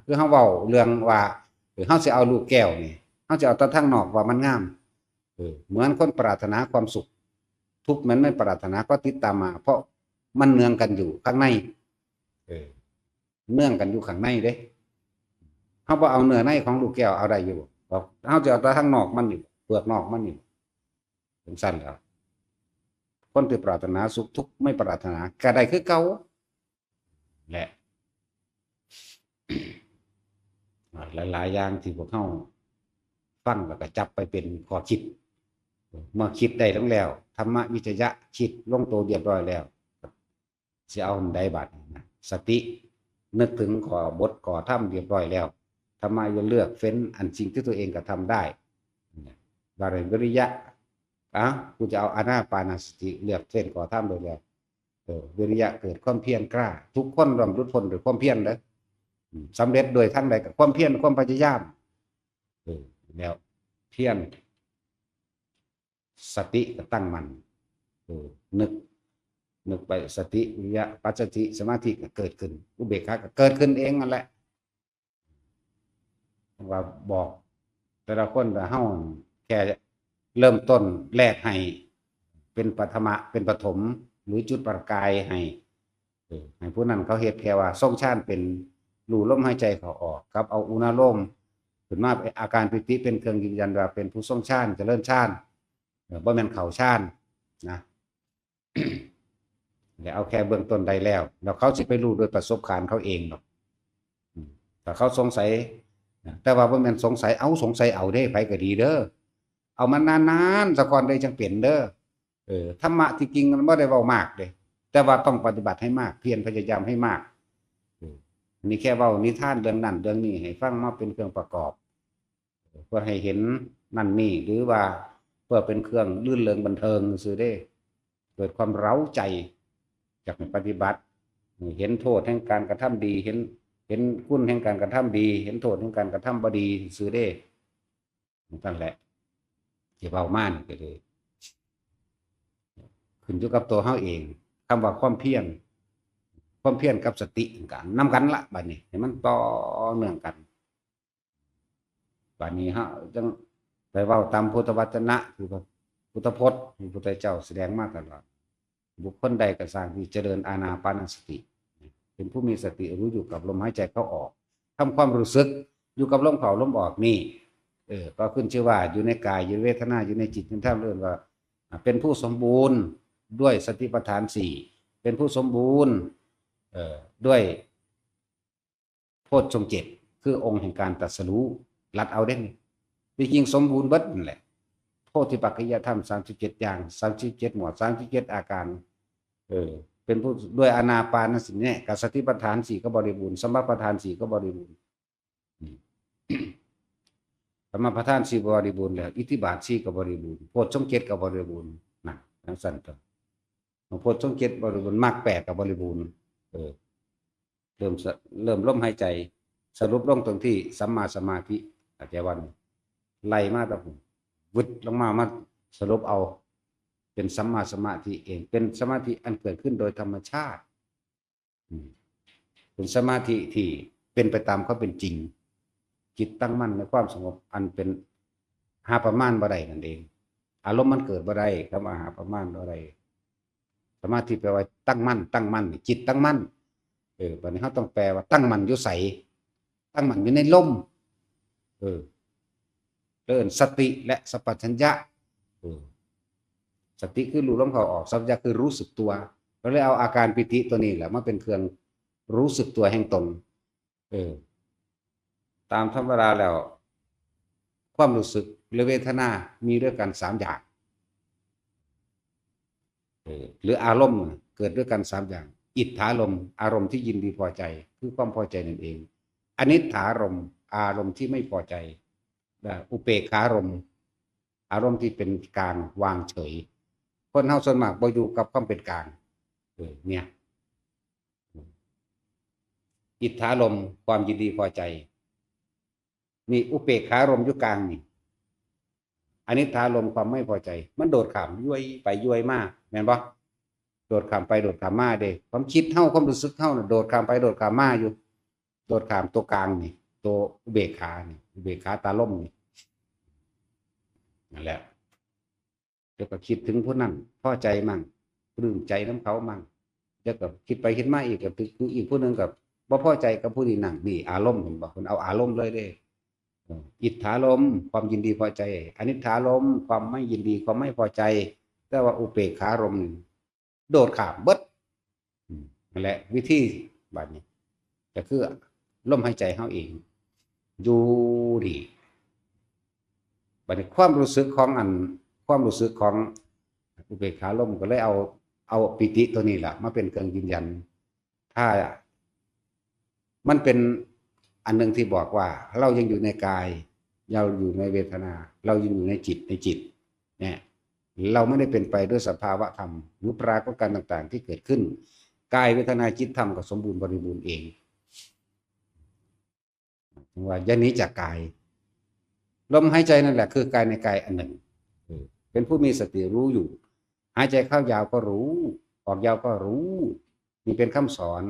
คือเฮาเว้าเรื่องว่าเฮาสิเอาลูกแก้วนี่เฮาจะเอาแต่ทางนอกว่ามันงามเหมือนคนปรารถนาความสุขทุกข์มันไม่ปรารถนาก็ติดตามมาเพราะมันเนื่องกันอยู่ข้างในเนื่องกันอยู่ข้างในเด้เฮาบ่เอาเนื้อในของลูกแก้วเอาได้อยู่บอกเฮาจะเอาแต่ทางนอกมันนี่เปลือกนอกมันนี่จังซั่นครับคนที่ปรารถนาสุขทุกข์ไม่ปรารถนาก็ได้คือเก่าแหละหลายๆอย่างที่พวกเฮาฟังแล้วก็จับไปเป็นข้อคิดเมื่อคิดได้แล้วธรรมวิจยะคิดลงตัวเรียบร้อยแล้วสิเอาอันใดบัดนะสตินึกถึงข้อบทข้อธรรมเรียบร้อยแล้วธรรมะจะเลือกเฟ้นอันสิ่งที่ตัวเองก็ทำได้บาริวิริยะกูจะเอาอานาปานสติเลือกเฟ้นข้อธรรมโดยแล้ววิริยะเกิดความเพียรกล้าทุกคนรำรุดพ้นด้วยความเพียรเด้อสำเร็จโดยทั้งใดกับความเพียรความพยายามแล้วเพียรสติก็ตั้งมั่นนึกไปสติวิริยะปัจจติสมาธิก็เกิดขึ้นอุเบกขาก็เกิดขึ้นเองนั่นแหละว่าบอกแต่ละคนแต่เฮาแค่เริ่มต้นแรกให้เป็นปฐมะเป็นปฐมหรือจุดประกายให้ผู้นั้นเขาเฮ็ดแค่ว่าทรงฌานเป็นรูลมหายใจเขาออกครับเอาอุณาโลมขึ้นมาอาการปิติเป็นเครื่องยืนยันว่าเป็นผู้ทรงฌานเจริญฌานบ่แม่นเข้าฌานนะแล้วเอาแค่เบื้องต้นได้แล้วเขาสิไปรู้โดยประสบการณ์เขาเองหรอกแต่เขาสงสัยแต่ว่าบ่แม่นสงสัยเอาเด้ไผก็ดีเด้อเอามันนานๆซะก่อนได้จังเปลี่ยนเด้อธรรมะที่จริงมันบ่ได้เว้ามากเด้แต่ว่าต้องปฏิบัติให้มากเพียรพยายามให้มากนี่แค่เว้านิทานเรื่องนั้นเรื่องนี้ให้ฟังมาเป็นเครื่องประกอบเพื่อให้เห็นนั่นนี่หรือว่าเพื่อเป็นเครื่องลื่นเริงบันเทิงซื่อเด้เกิดความเร้าใจจากปฏิบัติเห็นโทษแห่งการกระทำดีเห็นคุณแห่งการกระทำดีเห็นโทษแห่งการกระทำบ่ดีซื่อเด้นั่นแหละที่เว้ามานี่ก็เลยขึ้นอยู่กับตัวเฮาเองคำว่าความเพียรกับสติกันนำกันละบัดนี้ให้มันต่อเนื่องกันบัดนี้เฮาจังไปเว้าตามพุทธวจนะคือพุทธพจน์ที่พระพุทธเจ้าแสดงมาตลอดบุคคลใดก็สร้างที่เจริญอานาปานสติเป็นผู้มีสติรู้อยู่กับลมหายใจเข้าออกทำความรู้สึกอยู่กับลมเข้าลมออกนี่ก็ขึ้นชื่อว่าอยู่ในกายอยู่ในเวทนาอยู่ในจิตเป็นธรรมเรื่องว่าเป็นผู้สมบูรณ์ด้วยสติปัฏฐาน4เป็นผู้สมบูรณ์ด้วยโพชฌงค์7คือองค์แห่งการตรัสรู้ลัดเอาได้จริงๆสมบูรณ์เบิดนั่นแหละโพธิปักขิยธรรม37อย่าง37หมวด37อาการเป็นผู้ด้วยอานาปานสติเนี่ยกับสติปัฏฐาน4ก็บริบูรณ์สมปัฏฐาน4ก็บริบูรณ์สมปัฏฐาน4บริบูรณ์แล้วอิทธิบาท4ก็บริบูรณ์โพชฌงค์7ก็บริบูรณ์นะทั้งสั้นต่อโพชฌงค์7บริบูรณ์มรรค8ก็บริบูรณ์เริ่มลมหายใจสรุปลงตรงที่สัมมาสมาธิอาจารย์วันไล่มาตะผมวึดลงมาสรุปเอาเป็นสัมมาสมาธิเองเป็นสมาธิอันเกิดขึ้นโดยธรรมชาติเป็นสมาธิที่เป็นไปตามความเป็นจริงจิตตั้งมั่นในความสงบอันเป็นหาประมาณบ่ได้นั่นเอง อารมณ์มันเกิดบ่ได้คำว่าหาประมาณบ่ได้สมาธิแปลว่าตั้งมั่นตั้งมั่นจิตตั้งมั่นวันนี้เขาต้องแปลว่าตั้งมั่นอยู่ใสตั้งมั่นอยู่ในลมเดินสติและสัพพัญญะสติคือรู้ลมเข้าออกสัพพัญญะคือรู้สึกตัวเราเลยเอาอาการปิติตัวนี้แหละมาเป็นเครื่องรู้สึกตัวแห่งตนตามธรรมดาแล้วความรู้สึกหรือเวทนามีด้วยกัน3อย่างหรืออารมณ์เกิดด้วยกัน3อย่างอิทธารมณ์อารมณ์ที่ยินดีพอใจคือความพอใจนั่นเองอนิจฐารมณ์อารมณ์ที่ไม่พอใจอุเบกขารมณ์อารมณ์ที่เป็นกลางวางเฉยคนเฮาส่วนมากบ่อยู่กับความเป็นกลางเนี่ยอิทธารมณ์ความยินดีพอใจนี่อุเบกขารมณ์อยู่กลางนี่อนิจฐารมณ์ความไม่พอใจมันโดดข้ามย้วยไปย้วยมาแม่นบ่โดดข้ามไปโดดข้ามมาเด้ความคิดเฮาความรู้สึกเฮาน่ะโดดข้ามไปโดดข้ามมาอยู่โดดข้ามตัวกลางนี่ตัวอุเบกขานี่อุเบกขาตาล่มนี่นั่นแหละเดี๋ยวก็คิดถึงผู้นั้นพอใจมั่งปลื้มใจน้ำเขามั่งเดี๋ยวก็คิดไปคิดมาอีกกับอีกผู้นึงกับบ่พอใจกับผู้นี้นั่งนี่อารมณ์เห็นบ่คนเอาอารมณ์เลยเด้อิทธารมณ์ความยินดีพอใจอนิจฐารมณ์ความไม่ยินดีความไม่พอใจแต่ว่าอุเบกขารมณ์โดดข้ามเบิดนั่นแหละวิธีบัดนี้ก็คือลมหายใจเฮาเองอยู่ดีบัดนี้ความรู้สึกของความรู้สึกของอุเบกขาลมก็เลยเอาปิติตัวนี้แหละมาเป็นเครื่องยืนยันถ้ามันเป็นอันหนึ่งที่บอกว่าเรายังอยู่ในกายเราอยู่ในเวทนาเรายังอยู่ในจิตเนี่ยเราไม่ได้เป็นไปด้วยสภาวะธรรมหรือปรากฏการณ์ต่างๆที่เกิดขึ้นกายเวทนาจิตธรรมก็สมบูรณ์บริบูรณ์เองว่าอย่าหนีจากกายลมหายใจนั่นแหละคือกายในกายอันหนึ่งเป็นผู้มีสติรู้อยู่หายใจเข้ายาวก็รู้ออกยาวก็รู้นี่เป็นคำสอน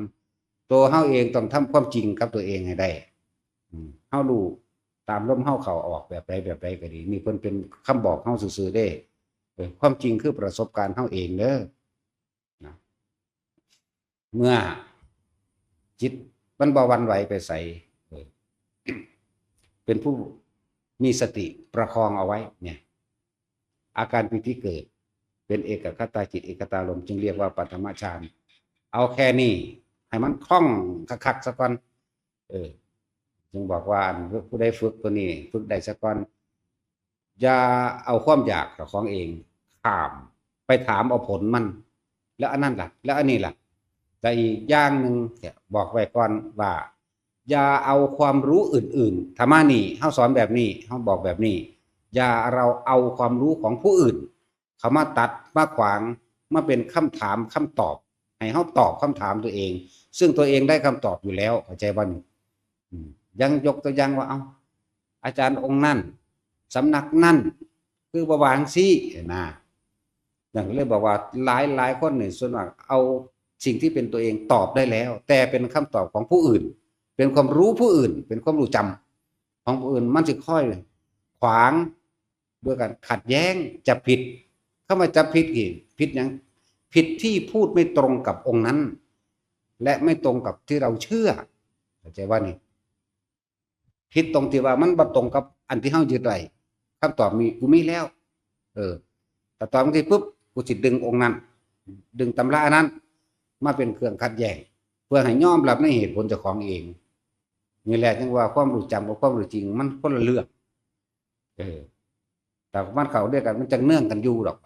ตัวเฮาเองต้องทำความจริงกับตัวเองให้ได้เฮารู้ตามลมเฮาเข้าออกแบบใดก็ดีนี่เพิ่นเป็นคำบอกเฮาซื่อๆได้ความจริงคือประสบการณ์เฮาเองเด้อนะเมื่อจิตมันบ่หวั่นไหวไปใส่เป็นผู้มีสติประคองเอาไว้เนี่ยอาการปิติเกิดเป็นเอกคตาจิตเอกตารมณ์จึงเรียกว่าปัฏฐมฌานเอาแค่นี้ให้มันคล่องคักๆซะก่อนจึงบอกว่าผู้ใดฝึกตัวนี้ฝึกได้ซะก่อนอย่าเอาความอยากของเองข้ามไปถามเอาผลมันแล้วอันนั้นล่ะแล้วอันนี้ล่ะแต่อีกอย่างหนึ่งบอกไว้ก่อนว่าอย่าเอาความรู้อื่นๆธรรมะนี่เฮาสอนแบบนี้เฮาบอกแบบนี้อย่าเราเอาความรู้ของผู้อื่นเขามาตัดมาขวางมาเป็นคำถามคำตอบให้เฮาตอบคำถามตัวเองซึ่งตัวเองได้คำตอบอยู่แล้วเข้าใจบ่นี่ยังยกตัวอย่างว่าเอาอาจารย์องค์นั่นสำนักนั่นคือบ่วางซี่นะอย่างเลยบอกว่าหลายคนเนี่ยส่วนมากเอาสิ่งที่เป็นตัวเองตอบได้แล้วแต่เป็นคำตอบของผู้อื่นเป็นความรู้ผู้อื่นเป็นความรู้จำของผู้อื่นมันจะค่อยขวางด้วยกันขัดแย้งจะผิดเข้ามาจะผิดกี่ผิดยังผิดที่พูดไม่ตรงกับองค์นั้นและไม่ตรงกับที่เราเชื่อเข้าใจว่านี่ผิดตรงที่ว่ามันบ่ตรงกับอันที่เฮายึดไว้คำตอบมีกูมีแล้วแต่ตอนบางทีปุ๊บกูสิดึงองค์นั้นดึงตำรานั้นมาเป็นเครื่องขัดแย้งเพื่อให้ยอมรับในเหตุผลเจ้าของเองนี่แหละจึงว่าความรู้จำกับความรู้จริงมันคนละเรื่องแต่มันเข้าด้วยกันมันจังเนื่องกันอยู่ดอก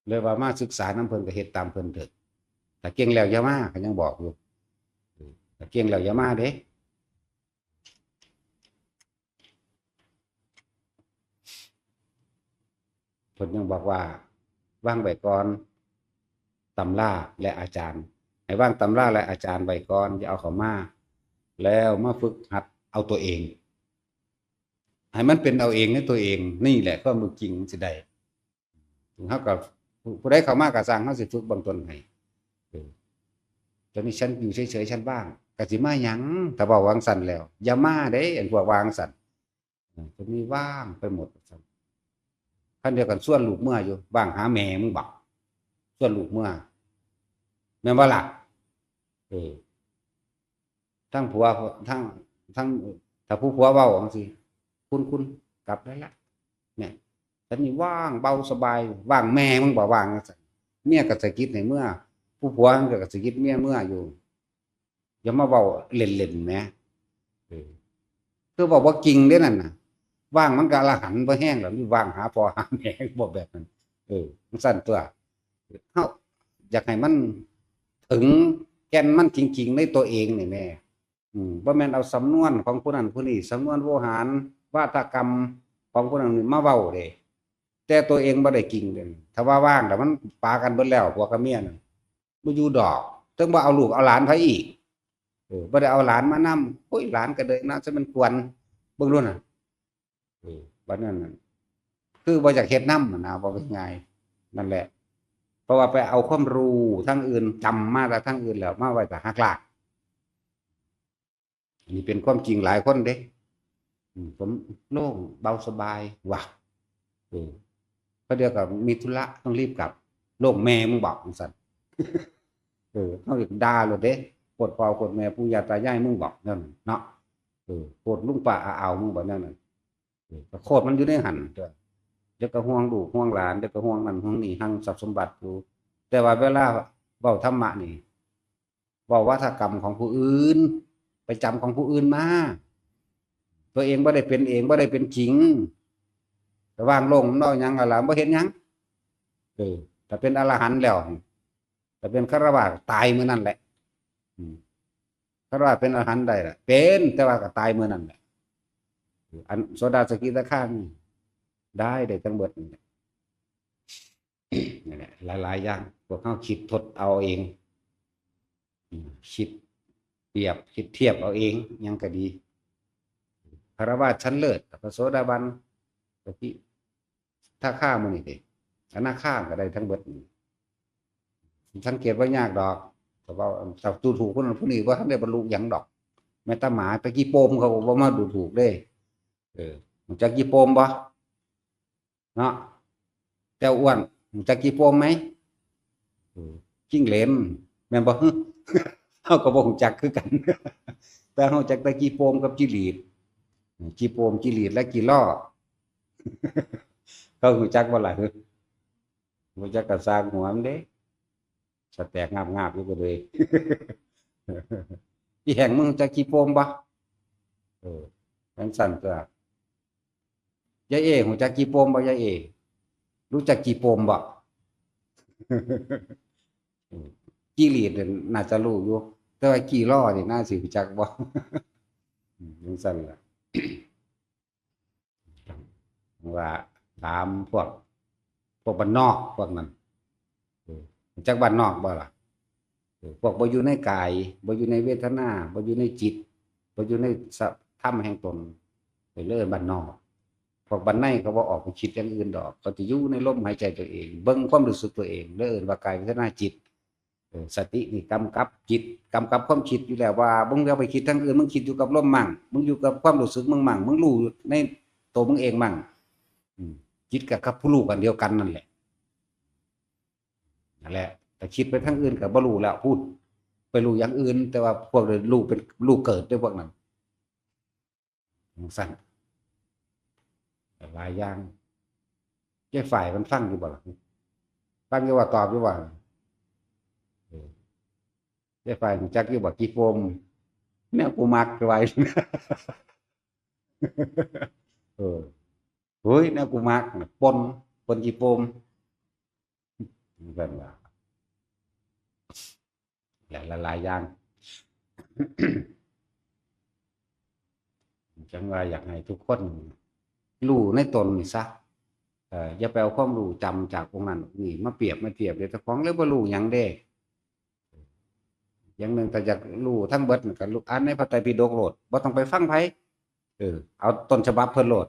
เลยว่ามาศึกษาน้ำเพิ่นก็เฮ็ดตามเพิ่นเถิดแต่เก่งแล้วอย่ามาก็ยังบอกอยู่แต่เก่งแล้วอย่ามาเด้เพิ่นยังบอกว่าวางไว้ก่อนตำราและอาจารย์ให้วางตำราและอาจารย์ไว้ก่อนอย่าเอาเข้ามาแล้วมาฝึกหัดเอาตัวเองให้มันเป็นเอาเองในตัวเองนี่แหละความรู้จริงสิได้ถึงเฮากับผู้ใดเข้ามาก็สร้างเฮาสิฝึกเบื้องต้นให้ตอนนี้ฉันอยู่เฉยๆฉันบ้างก็สิมาหยังถ้าบอกวางสั่นแล้วอย่ามาเด้อันพวกวางสั่น จะมีว่างไปหมดขั้นเดียวกันส่วนลูกเมื่ออยู่ว่างหาแม่มึงบอกส่วนลูกเมื่อแม่นบ่ล่ะเออทั้งผัวทั้งถ้าผู้ผัวเว้าจังซี่คุณกลับได้ละเนี่ยฉันนี่ว่างเบาสบายว่างแม่มึงบ่ว่างจังเมียก็สะกิดให้เมื่อผู้ผัวมันก็สะกิดเมียเมื่ออยู่อย่ามาเว้าเล่นๆแหมเออคือบอกว่าจริงเด้นั่นน่ะว่างมันก็อรหันต์บ่แห้งแล้วมีว่างหาพ่อหาแม่บ่แบบนั้นมันสั่นตัวเฮาอยากให้มันถึงแก่นมันจริงๆในตัวเองนี่แม่บ่แม่นเอาสำนวนของผู้นั้นผู้นี้สำนวนโวหารวาทกรรมของผู้นั้นมาเว้าเด้แต่ตัวเองบ่ได้จริงเด้ถ้าว่าว่างแล้วมันปากันเบิดแล้วผัวกับเมียนั่นบ่อยู่ดอกถึงบ่เอาลูกเอาหลานไผอีกบ่ได้เอาหลานมานำโอ้ยหลานก็เด้อนะซะมันควรเบิ่งดูน่ะบัดนั้นน่ะคือบ่อยากเฮ็ดนำนะบ่ง่ายนั่นแหละเพราะว่าไปเอาความรู้ทั้งอื่นจำมาแต่ทั้งอื่นแล้วมาไว้แต่หักหลักนี่เป็นความจริงหลายคนเด้ผมโล่งเบาสบายว่ะก็เดียวกับมีธุระต้องรีบกลับโล่งแม่มึงบอกมึงสั่นเขาอีกด่าเลยเด้ปวดพ่อปวดแม่ปู่ย่าตายายมึงบอกนั่นเนาะปวดลุงป้าเอามึงบอกนั่นน่ะโคตรมันอยู่ในหันเดี๋ยวก็ห่วงลูกห่วงหลานเดี๋ยวก็ห่วงนั่นห่วงนี่หั่งทรัพย์สมบัติอยู่แต่ว่าเวลาเว้าธรรมะนี่เว้าวาทกรรมของผู้อื่นไปจำของผู้อื่นมาตัวเองบ่ได้เป็นเองบ่ได้เป็นจริงแต่ว่างลงนอกหยังอะไรบ่เห็นหยังแต่เป็นอรหันต์แล้วแต่เป็นฆราวาสตายมื้อนั้นแหละฆราวาสเป็นอรหันต์ได้ล่ะเป็นแต่ว่าก็ตายมื้อนั้นแหละอันโสดาสกิทาคามีได้ทั้งหมดนี่แหละหลายๆอย่างพวกเขาคิดทดเอาเองคิดเปรียบคิดเทียบเอาเองยังก็ดีคารวะชั้นเลิศพระโสดาบันตะกี้ถ้าข้ามันนี่เด็กอนาข้าก็ได้ทั้งหมดสังเกตว่ายากดอกแต่ว่าสับตูถูกคนนั้นผู้นี้ว่าท่านได้บรรลุอย่างดอกแม่ตาหมาตะกี้โปมเขาบอกมาดูถูกได้มันจะกี่โปมบ่เนาะเจ้าอ้วนจะกี่โปมไหมจิ้งเหลนแม่นบ่เฮาก็บ่ฮู้จักคือกันแต่เฮาจักแต่กี่โปมกับจิหลีดกี่โปมจิหลีดและกี่ล้อเขาฮู้จักบ่ล่ะฮู้จักก็สร้างหัวมันเด้สแตกงาบๆอยู่ก็เลยอีแห่งมึงจักกี่โปมบ่จังซั่นก็ยายเอฮู้จักกี่โปมบ่ยายเอรู้จักกี่โปมบ่จิหลีดน่าจะรู้อยู่แต่ว่ากี่ล้อนี่น่าสิรู้จักบ่จังซั่นล่ะว่าตามพวกบ้านนอกพวกนั้นจักบ้านนอกบ่ล่ะพวกบ่อยู่ในกายบ่อยู่ในเวทนาบ่อยู่ในจิตบ่อยู่ในธรรมแห่งตนไปเลยบ้านนอกพวกบ้านในเขาบ่ออกไปคิดอย่างอื่นดอกเขาจะอยู่ในลมหายใจตัวเองเบิ่งความรู้สึกตัวเองเด้อว่ากายเวทนาจิตสตินี่กำกับจิตกำกับความคิดอยู่แล้วว่ามึงอย่าไปคิดทางอื่นมึงคิดอยู่กับลมมั่งมึงอยู่กับความรู้สึกมึงมั่งมึงรู้ในตัวมึงเองมั่งจิตกับผู้รู้กันเดียวกันนั่นแหละนั่นแหละแต่คิดไปทางอื่นก็บ่รู้แล้วพูดไปรู้อย่างอื่นแต่ว่าพวกนั้นรู้เป็นรู้เกิดด้วยพวกนั้นสั่นหลายอย่างแค่ฝ่ายมันฟังอยู่บ่ล่ะฟังอยู่ว่าตอบอยู่ว่าแค่ฝ่ายจักอยู่บ่กี่โปมแนวกูมักไว้เฮ้ยแนวกูมักปนกี่โปมแบบว่าหลายอย่างจังว่าอยากให้ทุกคนรู้ในตนนี่ซะอย่าไปเอาความรู้จำจากตรงนั้นนี่มาเปรียบเดี๋ยวเจ้าของเลยบ่รู้หยังเด้อย่างหนึ่งแต่อยากรู้ทั้งเบิดก็อ่านในพระไตรปิฎกโลดบ่ต้องไปฟังไผเอาต้นฉบับเพิ่นโลด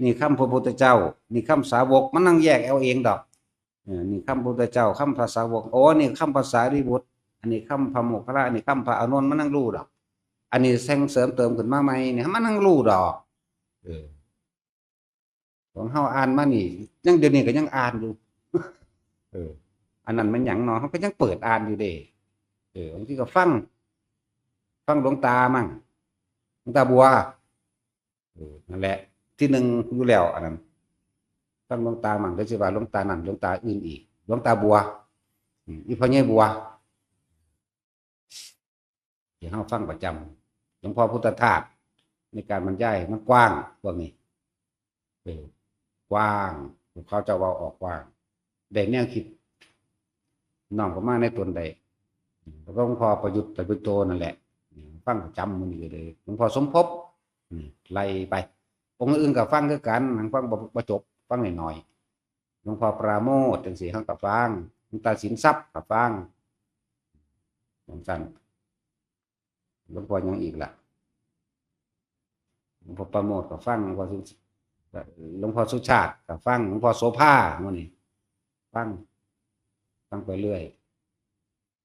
นี่คำพระพุทธเจ้านี่คำสาวกมันนั่งแยกเอาเองดอกนี่คำพระพุทธเจ้าคำพระสาวกโอ้นี่คำภาษาริบุตรอันนี้คำพระโมคคัลลาอันนี้คำพระอานนท์มันนั่งรู้ดอกอันนี้แสงเสริมเติมขึ้นมาใหม่เนี่ยมันนั่งรู้ดอก ของเฮาอ่านมานี่ยังเดี๋ยวนี้ก็ยังอ่านอยู่เอออันนั้นมันหยังเนาะเฮาก็ยังเปิดอ่านอยู่เด้บางทีก็ฟังหลวงตามั่งหลวงตาบัวนั่นแหละที่หนึ่งอยู่แล้วอันนั้นฟังหลวงตามั่งก็สิว่าหลวงตานั่นหลวงตาอื่นอีกหลวงตาบัวอีพ่อใหญ่บัวที่เฮาฟังประจำหลวงพ่อพุทธทาสในการบรรยายมันกว้างพวกนี้กว้างเขาจะเว้าออกกว้างได้แนวคิดน้อมเข้ามาในตนใดแล้วก็หลวงพ่อประยุทธ์ประยุทธ์โตนั่นแหละฟังประจำมื้อนี้เลยหลวงพ่อสมภพไล่ไปองค์อื่นก็ฟังคือกันฟังบ่จบฟังหน่อยๆหลวงพ่อปราโมทย์จังซี่เฮาก็ฟังหลวงตาสินทรัพย์ก็ฟังจังซั่นหลวงพ่อยังอีกล่ะหลวงพ่อปราโมทย์ก็ฟังหลวงพ่อสุชาติก็ฟังหลวงพ่อโสภามื้อนี้ฟังไปเรื่อย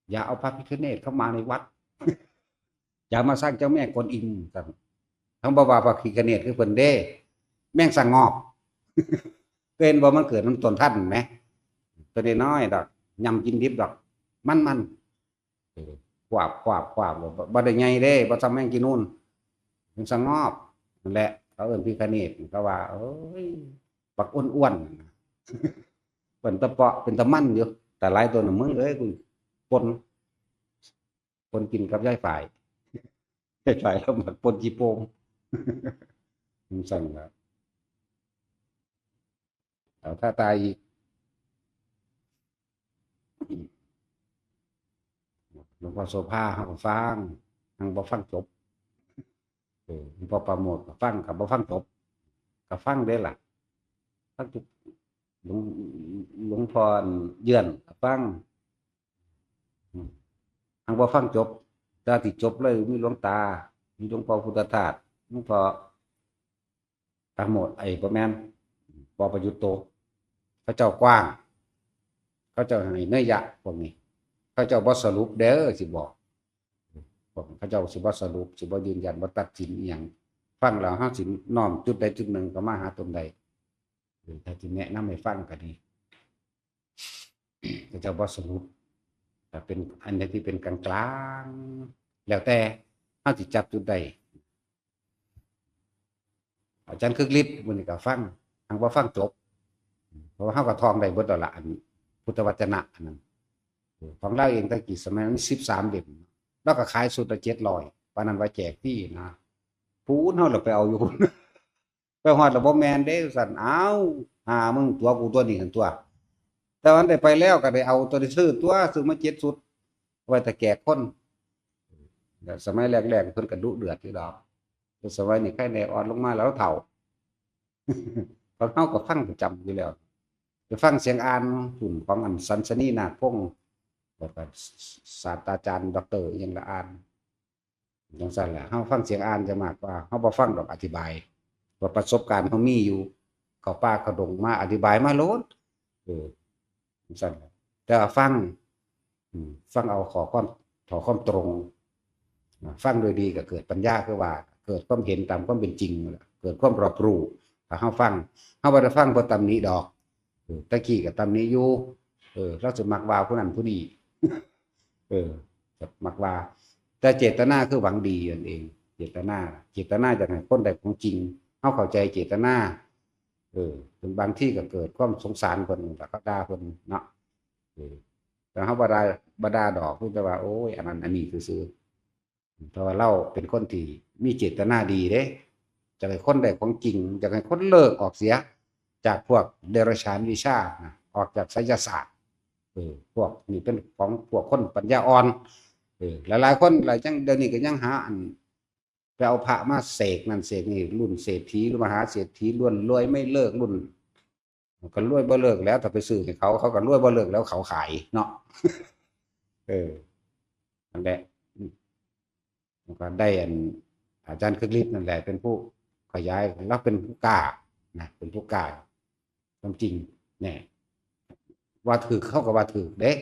อย่าเอาพระพิฆเนศเข้ามาในวัดอย่ามาสร้างเจ้าแม่กวนอิมครับทั้งบ่ว่าพระพิฆเนศคือเพิ่นเด้แม่งสังงอบเกินบ่มันเกิดน้ำต้นท่านแหมตัวน้อยดอกยำกินดิบดอกมันควาบบ่ได้ใหญ่เด้บ่ซ้ำแม่งกินนู่นมันสังงอบนั่นแหละเขาเอิ้นพิฆเนศเขาว่าเอ้ยปักอ้วนๆเพิ่นตะเปาะเป็นตะมันอยู่แต่หลายตัวน่ะมึงเอ้ยกูปนกินกับยายฝ่ายแล้วมันปนจีโปมมันสั่งแล้วถ้าตายหลวงพ่อโสภาเขาก็ฟังทางบ่ฟังจบหลวงพ่อประโมทก็ฟังกับบ่ฟังจบก็ฟังได้ล่ะฟังจุกหลวงพ่อเยื่อนก็ฟังทางบ่ฟังจบตาที่จบเลยมีหลวงตามีหลวงพ่อพุทธทาสหลวงพ่อประโมทบ่แม่นปอประยุทธ์โตเขาเจ้ากว้างเขาเจ้าให้เนยยะพวกนี้เขาเจ้าบ่สรุปเด้อสิบอกเขาเจ้าสิบ่สรุปสิบ่ยืนยันบ่ตัดสินอีหยังฟังแล้วเฮาสิน้อมจุดใดจุดหนึ่งก็มาหาตนใดถ้าสิแนะนำให้ฟังก็ดีเขาเจ้าบ่สรุปแต่เป็นอันที่เป็นกลางๆแล้วแต่เฮาสิจับจุดใดอาจารย์คึกฤทธิ์มื้อนี้ก็ฟังทางบ่ฟังจบเพราะว่าเฮาก็ท่องได้เบิดแล้วล่ะอันพุทธวจนะอันนั้นของเราเองตะกี้สมัยนั้น13เล่มแล้วก็ขายสุดละ700ปานนั้นว่าแจกฟรีนะพูนเฮาล่ะไปเอาอยู่พุ่นไปฮอดแล้วบ่แม่นเด้สั่นอ้าวหามึงตัวกูตัวนี้หั่นตัวแต่วันได้ไปแล้วก็ได้เอาตัวได้ซื้อตัวซื้อมา7ชุดไว้แต่แจกคนแต่สมัยแรกๆเพิ่นก็ดุเดือดอยู่ดอกแต่สมัยนี้ใครแน่อ่อนลงมาแล้วเฒ่าเพราะเฮาก็ฟังประจำอยู่แล้วไปฟังเสียงอ่านหุ่นของอันสันสนีนาคพงศ์แล้วก็ศาสตราจารย์ดรอิหยังละอ่านจังซั่นแหละเฮาฟังเสียงอ่านจะมากกว่าเฮาบ่ฟังดอกอธิบายว่าประสบการณ์เฮามีอยู่เข้าป่าเข้าดงมาอธิบายมาโลดจังซั่นแต่ฟังเอาขอความตรงฟังโดยดีก็เกิดปัญญาคือว่าเกิดความเห็นตามความเป็นจริงเกิดความรอบรู้ถ้าเฮาฟังเฮาบ่ได้ฟังบ่ตำหนิดอกตะกี้ก็ตำหนิอยู่เราสิมักว่าผู้นั้นผู้นี้มักว่าแต่เจตนาคือหวังดีนั่นเองเจตนาจะให้คนได้ของจริงเฮาเข้าใจเจตนาถึงบางที่ก็เกิดความสงสารคนแล้วก็ด่าคนเนาะแต่เฮาบ่ด่าดอกคือแต่ว่าโอ้ยอันนั้นอันนี้ซื่อๆเพราะว่าเราเป็นคนที่มีเจตนาดีเด้จะให้คนได้ของจริงจะให้คนเลิกออกเสียจากพวกเดรัจฉานวิชาออกจากไสยศาสตร์พวกนี่เป็นของพวกคนปัญญาอ่อนหลายๆคนหลายจังเดี๋ยวนี้ก็ยังหาอันไปเอาพระมาเสกนั่นเสกนี่รุ่นเศรษฐีหรือมหาเศรษฐีล้วนรวยไม่เลิกรุ่นก็รวยบ่เลิกแล้วถ้าไปซื้อให้เขาก็รวยบ่เลิกแล้วเขาขายเนาะนั่นแหละก็ได้อันอาจารย์คึกฤทธิ์นั่นแหละเป็นผู้ขยายแล้วเป็นผู้กล้านะเป็นผู้กล้าความจริงแน่ว่าถือเข้ากับว่าถือเด้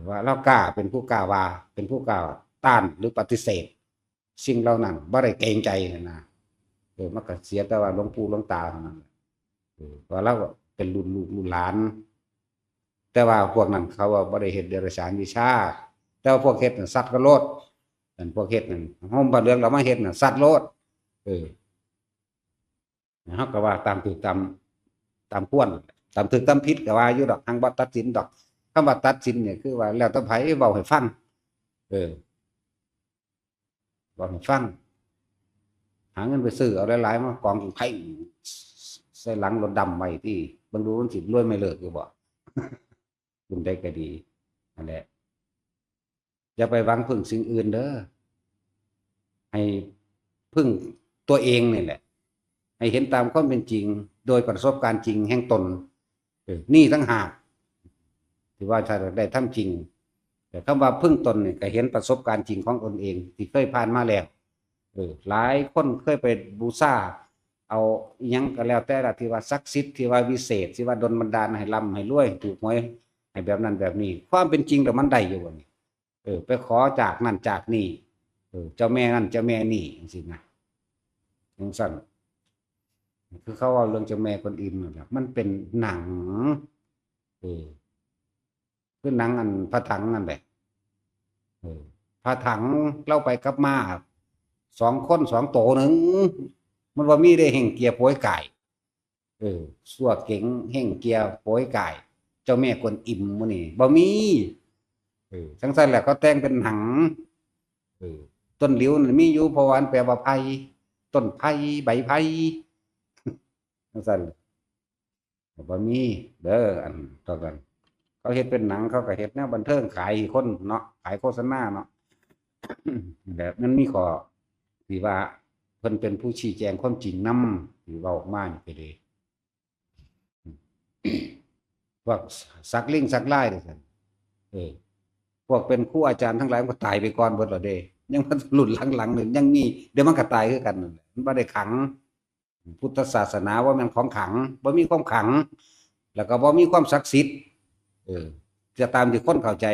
ว่าเรากล้าเป็นผู้กล้าว่าเป็นผู้กล้าต้านหรือปฏิเสธสิ่งเหล่านั้นบ่ได้เกรงใจนะมันก็เสียแต่ว่าหลวงปู่หลวงตาเท่านั้น เพราะเราก็เป็นรุ่นลูกรุ่นหลานแต่ว่าพวกนั้นเขาว่าบ่ได้เฮ็ดเดรัจฉานวิชาแต่ว่าพวกเฮ็ดน่ะสัตว์ก็โลดอันพวกเฮ็ดนั่นห่มผ้าเหลืองเรามาเฮ็ดน่ะสัตว์โลดเออเฮาก็ว่าตามถูกตามควรตามถูกตามผิดก็ว่าอยู่ดอกหังบ่ตัดสินดอกคำว่าตัดสินเนี่ยคือว่าแล้วแต่ไผเว้าให้ฟังเออเว้าให้ฟังหาเงินไปซื้อเอาหลายๆมากองไผใส่หลังรถดำไว้ที่เบิ่งดูมันสิรวยไม่เลิกอยู่บ่บุญได้ก็ดีนั่นแหละอย่าไปหวังพึ่งสิ่งอื่นเด้อให้พึ่งตัวเองนี่แหละให้เห็นตามความเป็นจริงโดยประสบการณ์จริงแห่งตนนี่ตั้งหากที่ว่าถ้าได้ทำจริงแต่คำว่าพึ่งตนเนี่ยก็เห็นประสบการณ์จริงของตนเองที่เคยผ่านมาแล้วหลายคนเคยไปบูชาเอาอิหยังก็แล้วแต่ละที่ว่าศักดิ์สิทธิ์ที่ว่าวิเศษที่ว่าดลบันดาลให้ร่ำให้รวยถูกหวยให้แบบนั้นแบบนี้ความเป็นจริงแต่มันได้อยู่บ่นี่ไปขอจากนั่นจากนี่เจ้าแม่นั่นเจ้าแม่นี่จังซี่นะจังซั่นคือเขาเอาเรื่องเจ้าแม่คนอิมนั่นแหละมันเป็นหนังคือหนังอันพระถังนั่นแหละพระถังเล่าไปกลับมา2 คน2 โตหนึ่งมันว่ามีได้แห่งเกียร์โป้ยไก่สัวเก๋งแห่งเกียร์โป้ยไก่เจ้าแม่กวนอิมมื้อนี่บ่มีจังซั่นแหละเขาแต่งเป็นหนังต้นหลิวนี่มีอยู่เพราะว่าอันแปลว่าไผ่ต้นไผ่ใบไผ่จังซั่นบ่มีเด้ออันตอนนั้นเขาเฮ็ดเป็นหนังเขาก็เฮ็ดแนวบันเทิงขายคนเนาะขายโฆษณาเนาะแบบนั้นมีข้อที่ว่าเพิ่นเป็นผู้ชี้แจงความจริงนำที่เว้าออกมานี่ก็ดีพวกสักลิงสักลายนี่ซั่นพวกเป็นครูอาจารย์ทั้งหลายมันก็ตายไปก่อนเบิดแล้วเด้ยังมันรุ่นหลังๆนี่ยังมีเดี๋ยวมันก็ตายคือกันนั่นแหละมันบ่ได้ขังพุทธศาสนาว่ามันของขังบ่มีความขังแล้วก็บ่มีความศักดิ์สิทธิ์จะตามที่คนเข้าใจ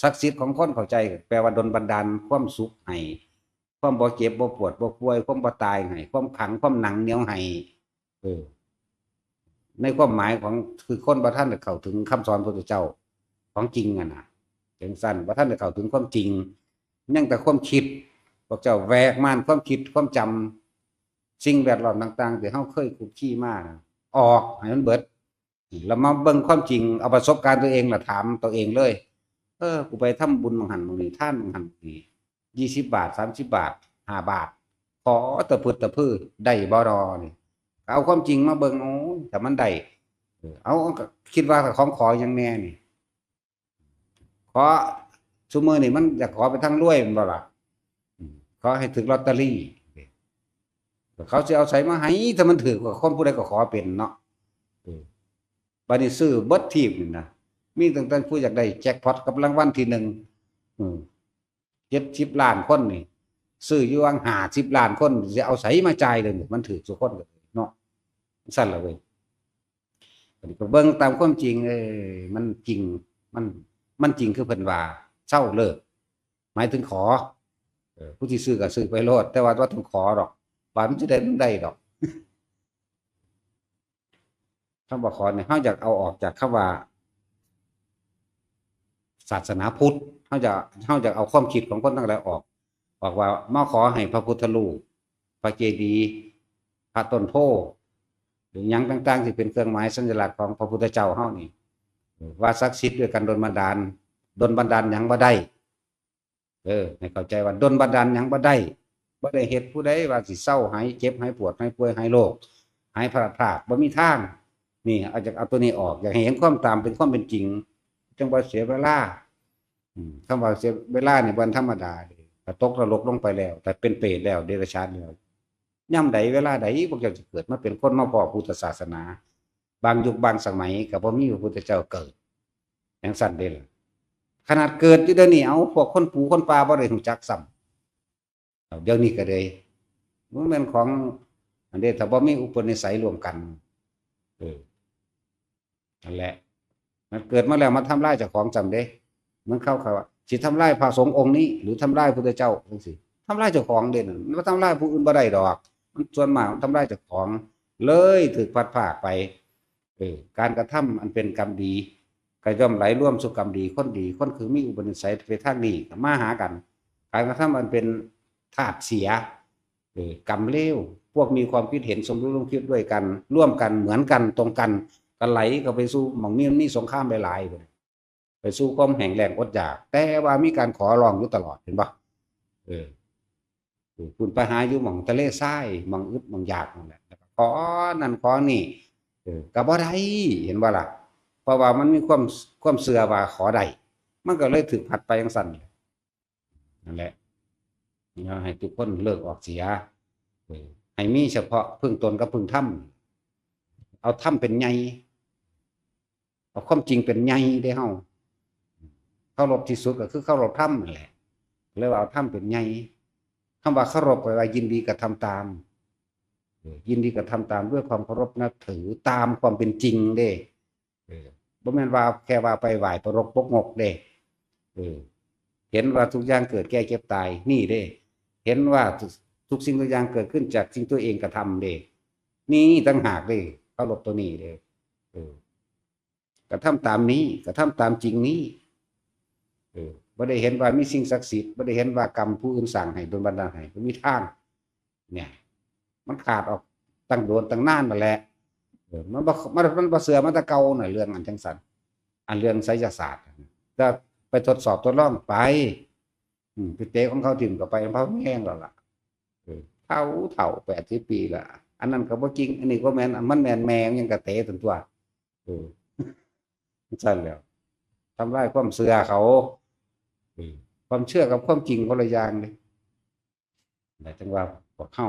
ศักดิ์สิทธิ์ของคนเข้าใจแปลว่าดลบันดาลความสุขให้ความบ่เจ็บบ่ปวดบ่ป่วยความบ่ตายให้ความขังความหนังเหนียวให้ในความหมายของคือคนบ่ทันได้เข้าถึงคำสอนพระพุทธเจ้าของจริงอ่ะนะจังซั่นบ่ทันได้เข้าถึงความจริงยังแต่ความคิดพวกเจ้าแวกม่านความคิดความจำสิ่งแวดล้อมต่างๆที่เฮาเคยคุกคีมาออกให้มันเบิดแล้วมาเบิ่งความจริงเอาประสบการณ์ตัวเองล่ะถามตัวเองเลยกูไปทำบุญบางหันบางนี้ท่านบางหันนี่20 บาท30 บาท5 บาทขอตะพึดตะพื้อได้บ่ดอนี่เอาความจริงมาเบิ่งโอ้แต่มันได้เอาคิดว่าของขออย่างแน่นี่ขอซุมื้อนี่มันอยากขอไปทางรวยแม่นบ่ล่ะขอให้ถึกลอตเตอรี่เขาสิเอาไสมาให้ถ้ามันถูกก็คนผู้ใดก็ขอเป็นเนาะบัดนี้ซื้อเบิดทีบนี่นะมีตั้งแต่ผู้อยากได้แจ็คพอตกับรางวัลที่1 70 ล้านคนนี่ซื้ออยู่วาง50 ล้านคนสิเอาไสมาจ่ายเลยมันถูกทุกคนเนาะซั่นล่ะเว้ยบัดนี้ก็เบิ่งตามความจริงมันจริงมันจริงคือเพิ่นว่าเซาเลิกหมายถึงขอผู้ที่ซื้อก็ซื้อไปโลดแต่ว่าบ่ต้องขอดอกว่ามันสิได้มันได้ดอกคำว่าขอเนี่ยเฮาอยากเอาออกจากคำว่าศาสนาพุทธเฮาจะเอาความคิดของคนทั้งหลายออกว่ามาขอให้พระพุทธรูปพระเจดีย์พระต้นโพหรือหยังต่างๆที่เป็นเครื่องหมายสัญลักษณ์ของพระพุทธเจ้าเฮานี่ว่าศักดิ์สิทธิ์ด้วยกันดลบันดาลหยังบ่ได้ให้เข้าใจว่าดลบันดาลหยังบ่ได้เฮ็ดผู้ใดว่าสิเศร้าหายเจ็บหายปวดหายป่วยหายโรคหายพลาดบ่มีทางนี่เอาจากเอาตัวนี้ออกอยากเห็นความตามเป็นความเป็นจริงจังว่าเสียเวลาคำว่าเสียเวลาเนี่ยวันธรรมดาถ้าตกนรกลงไปแล้วแต่เป็นเปรตแล้วเดรัจฉานแล้วย่ำใดเวลาใดพวกเจ้าจะเกิดมาเป็นคนมาพ้อพุทธศาสนาบางยุคบางสมัยก็บ่มีพระพุทธเจ้าเกิดจังซั่นเด้ล่ะขนาดเกิดอยู่เดี๋ยวนี้เอาพวกคนปู่คนป่าบ่ได้รู้จักซ้ำเดี๋ยวนี้ก็เลยมันเป็นของอันนี้ถ้าบ่มีอุปนิสัยรวมกันนั่นแหละมันเกิดมาแล้วมาทำลายเจ้าของจำเด้มันเข้าว่าสิทำลายพระสงฆ์องค์นี้หรือทำลายพระพุทธเจ้าจังซี่ทำลายเจ้าของเด้นั่นมันทำลายผู้อื่นบ่ได้ดอกมันส่วนมากทำลายเจ้าของ เลยถูกพัดพากไปการกระทำอันเป็นกรรมดีก็ย่อมไหลร่วมสู่กรรมดีคนคือมีอุปนิสัยไปทางนี้มาหากันการกระทำอันเป็นธาตุเสียกรรมเลวพวกมีความคิดเห็นสมรู้ร่วมคิดด้วยกันร่วมกันเหมือนกันตรงกันก็ไหลก็ไปสู่หม่องมีสงครามหลายๆไปสู่ความแห่งแรงอดอยากแต่ว่ามีการขอร้องอยู่ตลอดเห็นปะคุณไปหาอยู่หม่องทะเลทรายหม่องอึดหม่องอยากนั่นแหละขอนั่นขอนี่ก็บ่ได้เห็นบ่ล่ะเพราะว่ามันมีความเสื่อว่าขอได้มันก็เลยถึกผัดไปจังซั่นนั่นแหละให้ทุกคนเลิกออกเสียให้มีเฉพาะพึ่งตนกับพึ่งธรรมเอาธรรมเป็นใหญ่เอาความจริงเป็นใหญ่ได้เฮาเคารพที่สุดก็คือเคารพธรรมนั่นแหละเลยว่าเอาธรรมเป็นใหญ่คำว่าเคารพแปลว่ายินดีกระทำตามยินดีกระทำตามด้วยความเคารพนับถือตามความเป็นจริงเด้บ่แม่นว่าแค่ว่าไปไหว้ประรบปกงกเด้เห็นว่าทุกอย่างเกิดแก่เจ็บตายนี่เด้เห็นว่าทุกสิ่งทุกอย่างเกิดขึ้นจากสิ่งตัวเองกระทำเด้นี่ต่างหากเด้เคารพตัวนี้เด้กระทำตามนี้กระทำตามจริงนี้บ่ได้เห็นว่ามีสิ่งศักดิ์สิทธิ์บ่ได้เห็นว่ากรรมผู้อื่นสั่งให้โดนบันดาลให้บ่มีทางเนี่ยมันขาดออกตั้งโดนตั้งนานนั่นแหละมันบ่เสื่อมันตะเก่าน่ะเรื่องอันจังซั่นอันเรื่องไสยศาสตร์ก็ไปทดสอบทดลองไปไปเตะของเขาถิ่มก็ไปเพราะแห้งแล้วล่ะเฒ่า80 ปีละอันนั้นก็บ่จริงอันนี้ก็แม่นมันแม่นแมงยังกะเตะจนตัวซั่นแล้วทำลายความเชื่อเขาความเชื่อกับความจริงคนละอย่างเลยแต่จังว่าพวกเข้า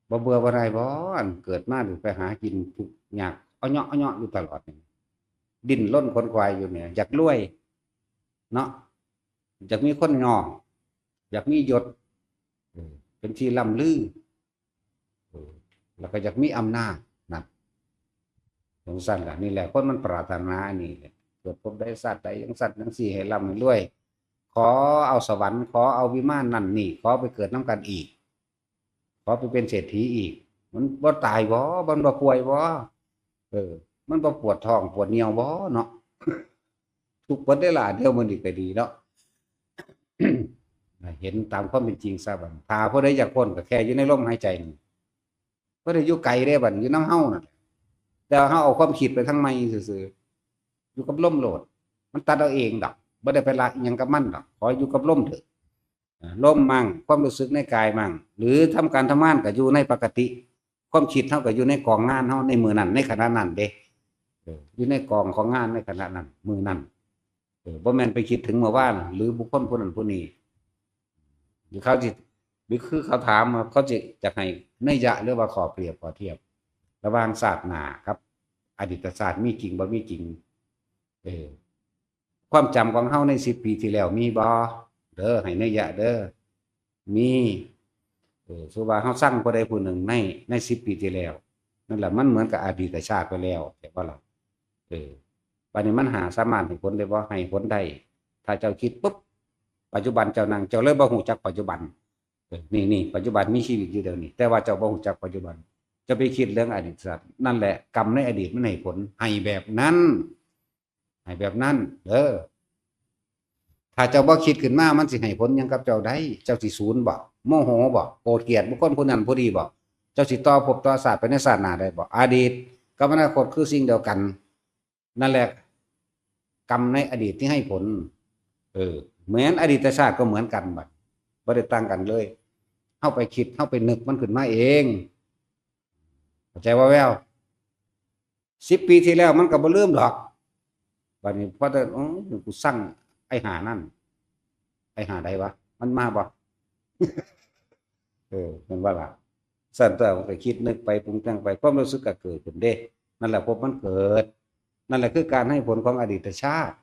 บ่เบื่อบ่ได้บ่อันเกิดมาหรือไปหากินทุกอยากเอาเนาะอยู่ตลอดดิ้นรนขนขวายอยู่เนี่ยอยากรวยเนาะอยากมีคนงออยากมียศเป็นที่ล่ำลือแล้วก็อยากมีอำนาจนะสงสารล่ะนี่แหละคนมันปรารถนานี่เกิดพบได้สัตว์ใดยังสัตว์ยังสี่ให้ร่ำให้รวยขอเอาสวรรค์ขอเอาวิมานนั่นนี่ขอไปเกิดน้ำกันอีกขอไปเป็นเศรษฐีอีกมันบ่ตายบ่มันบ่ป่วยบ่มันบ่ปวดท้องปวดเหนียวบ่เนาะทุกข์เบิดได้ล่ะเดี๋ยวมันอีกก็ดีเนาะ เห็นตามความเป็นจริงซะบัดถ้าผู้ใดอยากพ้นก็แค่อยู่ในลมหายใจนี่บ่ได้อยู่ไกลเด้บัดอยู่นำเฮานั่นแต่เฮาเอาความคิดไปทางไมซื่อๆอยู่กับลมโลดมันตัดเอาเองดอกบ่ได้ไปละอิหยังกับมันดอกขออยู่กับลมเถอะลมมั่งความรู้สึกในกายมั่งหรือทำการทำงานก็อยู่ในปกติความคิดเฮาก็อยู่ในกองงานเฮาในมือนั้นในขณะนั้นเด้อยู่ในกองของงานในขณะนั้นมือนั้นบ่แม่นไปคิดถึงเมื่อวานหรือบุคคลผู้นั้นผู้นี้หรือเขาสิหรือคือเขาถามว่าเขาจะให้นัยยะหรือว่าขอเปรียบขอเทียบระหว่างศาสตร์หน้าครับอดีตศาสตร์มีจริงบ่มีจริงความจำของเฮาใน10 ปีที่แล้วมีบ่เด้อให้นัยยะเด้อมีสมมุติว่าเฮาสั่งผู้ใดผู้หนึ่งใน10 ปีที่แล้วนั่นแหละมันเหมือนกับอดีตชาติไปแล้วแต่ว่าล่ะบัดนี้มันหาสามารถให้ผลได้บ่ให้ผลได้ถ้าเจ้าคิดปุ๊บปัจจุบันเจ้านั่งเจ้าเลยบ่ฮู้จักปัจจุบันนี่ปัจจุบันมีชีวิตอยู่เดี๋ยวนี้แต่ว่าเจ้าบ่ฮู้จักปัจจุบันจะไปคิดเรื่องอดีตศาสตร์นั่นแหละกรรมในอดีตมันให้ผลให้แบบนั้นถ้าเจ้าบ่คิดขึ้นมามันสิให้ผลหยังกับเจ้าได้เจ้าสิสูญบ่โมโหบ่โกรธเกลียดบุคคลผู้นั้นผู้นี้บ่เจ้าสิต่อภพต่อชาติไปในชาติหน้าได้บ่อดีตกับอนาคตคือสิ่งเดียวกันนั่นแหละกรรมในอดีตที่ให้ผลเหมือนอดีตชาติก็เหมือนกันบัดบ่ได้ต่างกันเลยเฮาไปคิดเฮาไปนึกมันขึ้นมาเองเข้าใจว่าแวว10 ปีที่แล้วมันก็บ่ลืมดอกบัดนี้พอแต่กูสั่งไอ้หานั่นไอ้หาใดวะมันมาบ่มันว่าล่ะสั่นตัวมันก็คิดนึกไปปรุงแต่งไปความรู้สึกก็เกิดขึ้นเด้นั่นแหละพบมันเกิดนั่นแหละคือการให้ผลของอดีตชาติ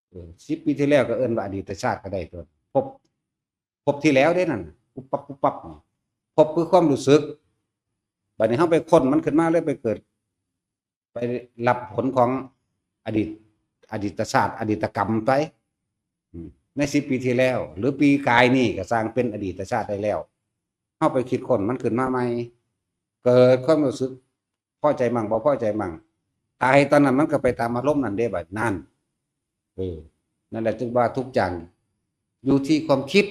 10 ปีที่แล้วก็เอิ้นว่าอดีตชาติก็ได้ตัวพบที่แล้วเด้นั่นปุ๊บปั๊บพบคือความรู้สึกบัดนี้เฮาไปค้นมันขึ้นมาเลยไปเกิดไปรับผลของอดีตชาติอดีตกรรมไปใน10 ปีที่แล้วหรือปีกายนี่ก็สร้างเป็นอดีตชาติได้แล้ว เฮาไปคิดคนมันขึ้นมาใหม่เกิดความรู้สึกพอใจมั่งบ่พอใจมั่งตายตอนนั้นมันก็ไปตามอารมณ์นั่นเด้บัดนั้นเออนั่นแหละจึงว่าทุกอย่างอยู่ที่ความคิด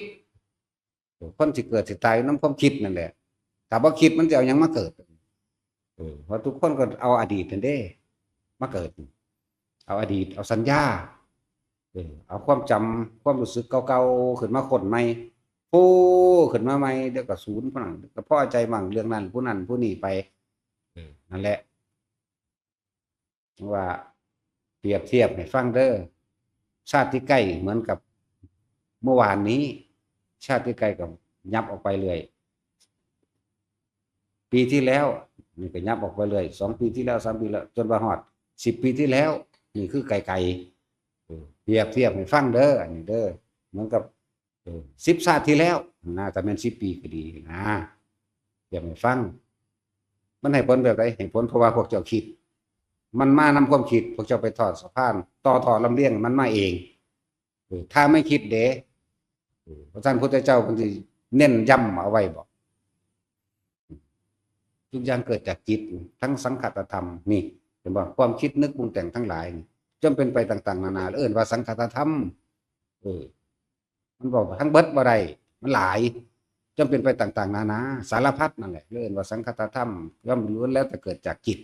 คนสิเกิดสิตายอยู่นำความคิดนั่นแหละถ้าบ่คิดมันจะเอาหยังมาเกิดเพราะทุกคนก็เอาอดีตนั่นเด้มาเกิดเอาอดีตเอาสัญญาเอาความจำความรู้สึกเก่าๆขึ้นมาค้นใหม่ปูขึ้นมาใหม่เดี๋ยวก็ศูนย์พลังก็พอใจมั่งเรื่องนั้นผู้นี้ไปนั่นแหละว่าเปรียบเทียบให้ฟังเด้อชาติที่ใกล้เหมือนกับเมื่อวานนี้ชาติที่ใกล้กับยับออกไปเลยปีที่แล้วนี่ก็ยับออกไปเลย2 ปีที่แล้ว3 ปีแล้วจนว่าฮอด10 ปีที่แล้วนี่คือไกลๆเปรียบเทียบให้ฟังเด้ออันนี้เด้อเหมือนกับ10 ชาติที่แล้วน่าจะเป็น10 ปีก็ดีนะเปรียบให้ฟังมันให้ผลแบบไรให้ผลเพราะว่าพวกเจ้าคิดมันมานำความคิดพวกเจ้าไปทอดสะพานต่อลำเลียงมันมาเองถ้าไม่คิดเด้พระท่านพุทธเจ้าเพิ่นสิเน้นย้ำเอาไว้บอกทุกอย่างเกิดจากจิตทั้งสังคตธรรมนี่เห็นบ่ความคิดนึกปรุงแต่งทั้งหลายนี่จนเป็นไปต่างๆนานาเอิ้นว่าสังคตธรรมมันบอกทั้งเบิดบ่ได้มันหลายจนเป็นไปต่างๆนานาสารพัดนั่นแหละเอิ้นว่าสังคตธรรมย่อมล้วนแล้วแต่เกิดจากจิต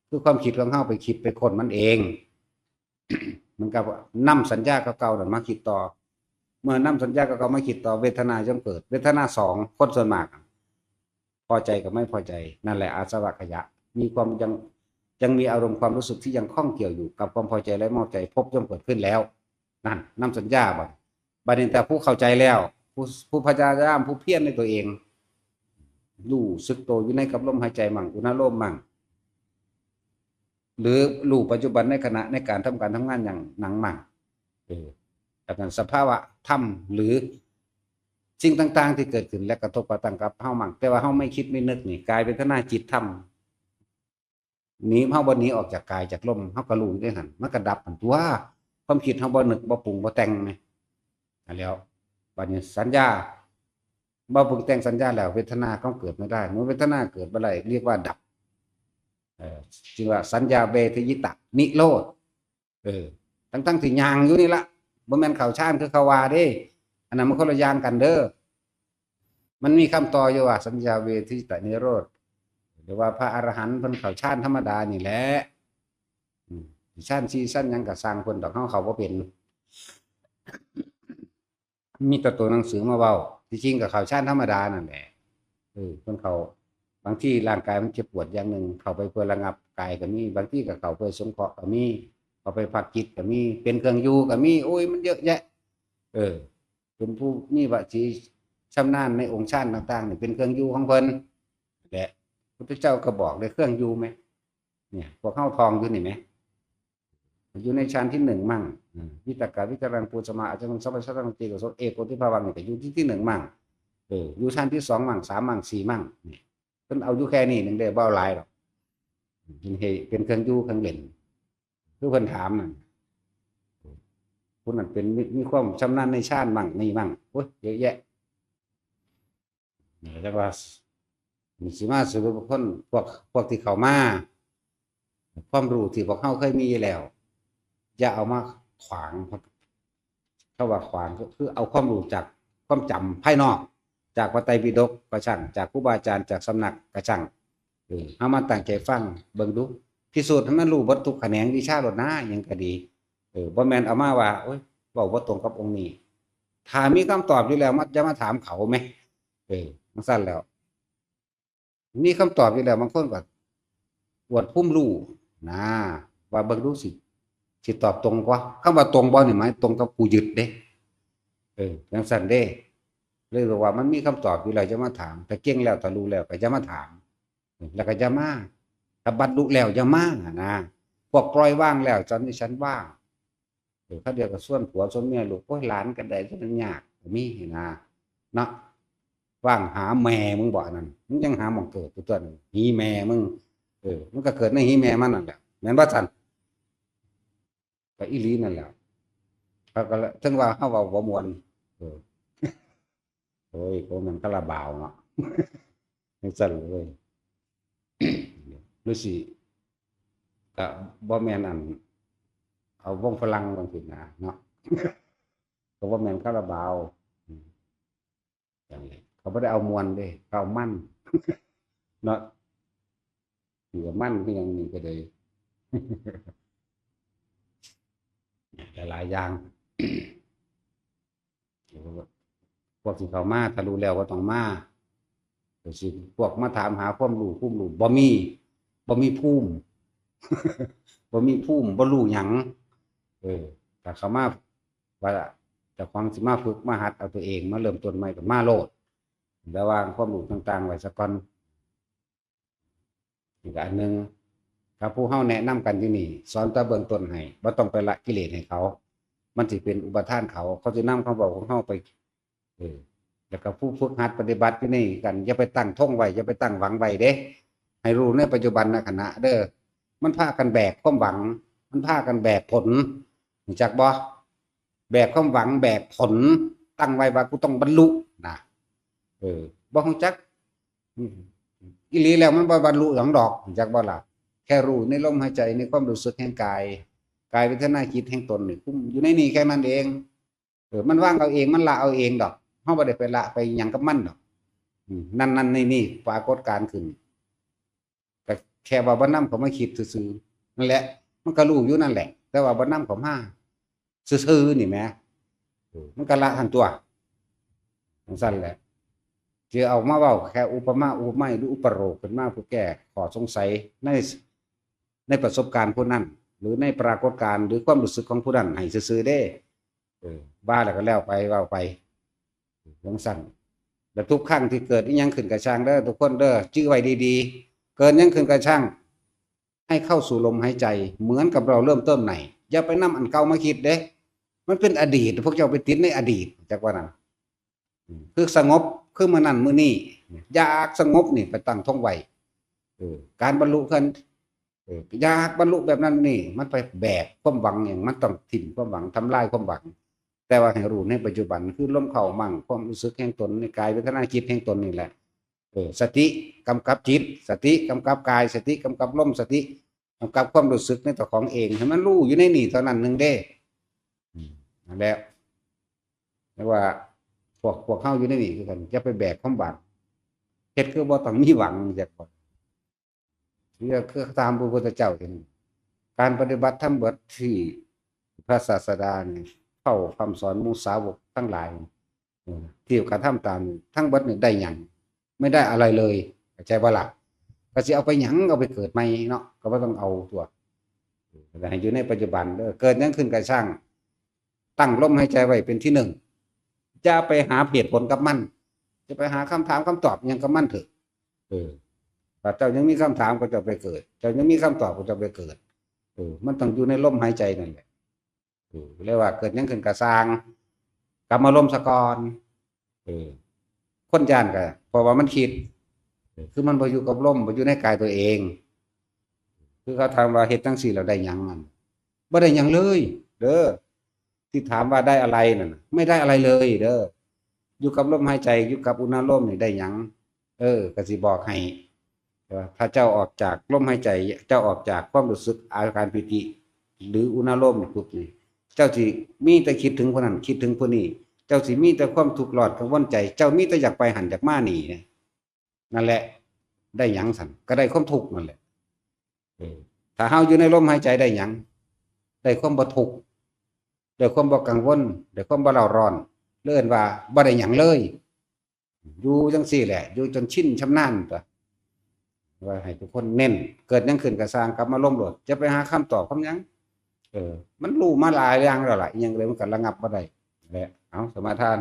คือความคิดของเฮาไปคิดไปคนมันเอง มันก็นำสัญญาเก่าๆนั่นมาคิดต่อเมื่อนำสัญญาเก่าๆมาคิดต่อเวทนาย่อมเกิดเวทนา2คนส่วนมากพอใจกับไม่พอใจนั่นแหละอาสวะขยะมีความยังมีอารมณ์ความรู้สึกที่ยังคล้องเกี่ยวอยู่กับความพอใจและไม่พอใจพบย่อมเกิดขึ้นแล้วนั่นนำสัญญาบัดนี้แต่ผู้เข้าใจแล้วผู้พยายามผู้เพียรในตัวเองรู้สึกตัวอยู่ในกับลมหายใจมั่งอุณโลมมั่งหรือรู้ปัจจุบันในขณะในการทำการทำงานอย่างหนังมั่งจากนั้นสภาวะธรรมหรือสิ่งต่างๆที่เกิดขึ้นและกระทบกระทั่งกับเฮามั่งแต่ว่าเฮาไม่คิดไม่นึกนี่กลายเป็นทนาจิตธรรมหนีเฮาบ่หนีออกจากกายจากลมเฮาก็รู้อยู่ด้วยหั่นมันก็ดับหั่นตัวความคิดเฮาบ่นึกบ่ปรุงบ่แต่งแม่นั่นแล้วบัดนี้สัญญาบ่ปรุงแต่งสัญญาแล้วเวทนาก็เกิดไม่ได้เมื่อเวทนาเกิดบ่ได้เรียกว่าดับจึงว่าสัญญาเวทยิตะนิโรธทั้งที่ยางอยู่นี่ละบ่แม่นเข้าฌานคือเขาว่าเด้อันนั้นมันคนละอย่างกันเด้อมันมีคำต่ออยู่ว่าสัญญาเวทยิตะนิโรธหรือว่าพระอรหันต์เพิ่นเข้าฌานธรรมดานี่แหละฌาน4ชั้นหยังก็สร้างเพิ่นดอกเฮาเข้าบ่เป็นมีแต่ตัวหนังสือมาเว้าที่จริงก็เข้าฌานธรรมดานั่นแหละเพิ่นเข้าบางที่ร่างกายมันเจ็บปวดอย่างหนึ่งเข้าไปเพื่อระงับกายก็มีบางที่ก็เข้าเพื่อสงเคราะห์ก็มีเข้าไปพักจิตก็มีเป็นเครื่องอยู่ก็มีโอ้ยมันเยอะแยะเป็นผู้มีวจีชำนาญในองค์ฌานต่างๆนี่เป็นเครื่องอยู่ของเพิ่นแหละพระพุทธเจ้าก็บอกเลยเครื่องอยู่ไหมเนี่ยพวกเข้าทองอยู่นี่ไหมอยู่ในฌานที่1มั่งวิตกวิจารณปูสมาอาจจะต้องสัพพะสัตตังติโกโสเอกโกฏฐิภาวังนี่ก็อยู่ที่1มั่งอยู่ฌานที่2มั่ง3มั่ง4มั่งนี่เพิ่นเอาอยู่แค่นี้นึงได้บ่หลายหรอกเป็นเครื่องอยู่เครื่องเล่นคือเพิ่นถามนั่นผู้นั้นเป็นมีความชำนาญในฌานมั่งนี่มั่งโอ้ยเยอะแยะนี่จักว่ามีสิมาสรุปคนพวกที่เข้ามาความรู้ที่พวกเฮาเคยมีแล้วอย่าเอามาขวางเขาว่าขวางก็คือเอาความรู้จากความจำภายนอกจากพระไตรปิฎกก็ช่างจากครูบาอาจารย์จากสำนักก็ช่างเอามาตั้งใจฟังเบิ่งดูพิสูจน์ให้มันรู้เบิดทุกแขนงวิชาโลดนะหยังก็ดีบ่แม่นเอามาว่าโอ๊ยเว้าบ่ตรงกับองค์นี้ถ้ามีคำตอบอยู่แล้วมันจะมาถามเขาแหมจังซั่นแล้วมีคำตอบอยู่แล้วบางคนก็อวดภูมิรู้นะว่าเบิ่งดูสิตอบตรงกว่าคำว่าตรงบ่นี่หมายตรงกับกูยึดเด้จังซั่นเด้เลยบอกว่ามันมีคำตอบอยู่แล้วจะมาถามแต่เก่งแล้วแต่รู้แล้วก็จะมาถามแล้วก็จะมาถ้าบรรลุแล้วจะมานะพวกปล่อยว่างแล้วตอนนี้ฉันว่างเขาเดียวกับส่วนผัวส่วนเมียลูกโอ้ยหลานกันได้จะยากมีนะเนาะว่างหาแม่มึงบ่นั่นมึงยังหาหม่องเกิดตัวนึงหีแม่มึงมันก็เกิดในหีแม่มันนั่นแหละแม่นบ่ซั่นก็อีหลีนั่นแหละเขาก็ถึงว่าเฮาเว้าบ่ม่วนโอ้ยโกมันคาราบาวเนาะ จังซั่นเลยหรือสิก็บ่แม่นอันเอาวงฝรั่งจังซี่นะเนาะก็บ่แม่นคาราบาวอืมจังนี้เขาบ่ได้เอาม่วนเด้เขาเอามันเนาะสิว่ามันคือหยังนี่ก็เลยหลายๆอย่างพวกที่เขามาถ้ารู้แล้วก็ต้องมาก็สิพวกมาถามหาความรู้ภูมิรู้บ่มีภูมิบ่มีภูมิบ่รู้หยังถ้าเขามาว่าเจ้าของสิมาฝึกมาหัดเอาตัวเองมาเริ่มต้นใหม่ก็มาโลดระหว่างความรู้ต่างๆไว้ซะก่อนอีกอันหนึ่งครับผู้เฮาแนะนำกันอยู่นี่สอนแต่เบื้องต้นให้บ่ต้องไปละกิเลสให้เขามันสิเป็นอุปทานเขาสินำคำเว้าของเฮาไปแล้วก็ผู้ฝึกหัดปฏิบัติอยู่นี่กันอย่าไปตั้งท่งไว้อย่าไปตั้งหวังไว้เด้ให้รู้ในปัจจุบันขณะเด้อมันพากันแบกความหวังมันพากันแบกผลรู้จักบ่แบกความหวังแบกผลตั้งไว้ว่ากูต้องบรรลุนะบ่ฮู้จักอีหลีแล้วมันบ่บรรลุหยังดอกรู้จักบ่ล่ะแค่รู้ในลมหายใจในความรู้สึกแห่งกายเวทนาจิตแห่งตนนี่คุมอยู่ในนี่แค่นั้นเองมันว่างเอาเองมันละเอาเองดอกเฮาบ่ได้ไปละไปหยังกับมันดอกนั่นนี่ปรากฏการณ์ขึ้นก็แค่ว่าบ่นำเขามาคิดซื่อๆนั่นแหละมันก็รู้อยู่นั่นแหละแต่ว่าบ่นำเขามาซื่อๆนี่แหมมันก็ละทั้งตัวจังซั่นแหละสิเอามาเว้าแค่อุปมาอุปไมยหรืออุปโลกขึ้นมาเพื่อแก้ข้อสงสัยในประสบการณ์ผู้นั้นหรือในปรากฏการณ์หรือความรู้สึกของผู้นั้นให้ซื่อๆเด้บ้าแล้วก็แล้วไปเว้าไปจังซั่นแล้วทุกครั้งที่เกิดอีหยังขึ้นกับช่างเด้อทุกคนเด้อจื้อไว้ดีๆเกิดหยังขึ้นกับช่างให้เข้าสู่ลมหายใจเหมือนกับเราเริ่มต้นใหม่อย่าไปนำอันเก่ามาคิดเด้มันเป็นอดีตพวกเจ้าไปติดในอดีตจักว่านั้นคือสงบคือมื้อนั้นมื้อนี้อยากสงบนี่ไปตั้งท่องไว้การบรรลุขึ้นอยากบรรลุแบบนั้นนี่มันไปแบกความหวังอย่างมันต้องถิ่มความหวังทำลายความหวังแต่ว่าให้รู้ในปัจจุบันคือลมเข้ามั่งความรู้สึกแห่งตนในกายเวทนาจิตแห่งตนนี่แหละสติกำกับจิตสติกำกับกายสติกำกับลมสติกำกับความรู้สึกในตัวของเองให้มันรู้อยู่ในนี่เท่านั้นหนึ่งเด้นั่นแหละเรียกว่าพวกเข้าอยู่ในนี่คือกันจะไปแบกความหวังเฮ็ดคือบ่ต้องมีหวังจากบ่นี่คือตามพระพุทธเจ้าเห็นการปฏิบัติธรรมเบิดที่พระศาสดานี่เข้าคำสอนหมู่สาวกทั้งหลายที่กระทำตามทั้งเบิดนี่ได้หยังไม่ได้อะไรเลยเข้าใจบ่ล่ะก็สิเอาไปหยังเอาไปเกิดใหม่เนาะก็บ่ต้องเอาตัวแต่ให้อยู่ในปัจจุบันเด้อเกิดหยังขึ้นก็ช่างตั้งลมหายใจไว้เป็นที่หนึ่งจะไปหาเหตุผลกับมันจะไปหาคำถามคำตอบหยังกับมันเถอะถ้าเจ้ายังมีคำถามก็จะไปเกิดเจ้ายังมีคำตอบก็จะไปเกิดมันต้องอยู่ในลมหายใจนั่นแหละเรียกว่าเกิดยังขึ้นกระซางกลับมาลมสะกอนคนย่านกันเพราะว่ามันคิดคือมันไปอยู่กับลมไปอยู่ในกายตัวเองคือเขาถามว่าเหตุทั้งสี่เราได้ยังมันไม่ได้ยังเลยเด้อที่ถามว่าได้อะไรนั่นไม่ได้อะไรเลยเด้ออยู่กับลมหายใจอยู่กับอุณหภูมินี่ได้ยังก็สิบอกให้ถ้าเจ้าออกจากลมหายใจเจ้าออกจากความรู้สึกอาการปิติหรืออุณหภูมิปุ๊บนี่เจ้าสิมีแต่คิดถึงคนนั้นคิดถึงคนนี้เจ้าสิมีแต่ความทุกข์ร้อนกังวลใจเจ้ามีแต่อยากไปหันอยากมาหนีนั่นแหละได้หยังสั่นก็ได้ความทุกข์นั่นแหละถ้าเฮาอยู่ในลมหายใจได้หยังได้ความบ่ทุกข์ได้ความบ่กังวลได้ความบ่เร่าร้อนเลื่อนว่าบ่ได้หยังเลยอยู่จังซี่แหละอยู่จนชินชำนาญตัวว่าให้ทุกคนเน้นเกิดยังขึ้นก็สร้างกลับมาล้มโลดจะไปหาคำตอบคำหยังมันรู้มาหลายอย่างแล้วล่ะยังเลยมันก็ระงับบ่ได้แหละเอาสมาทาน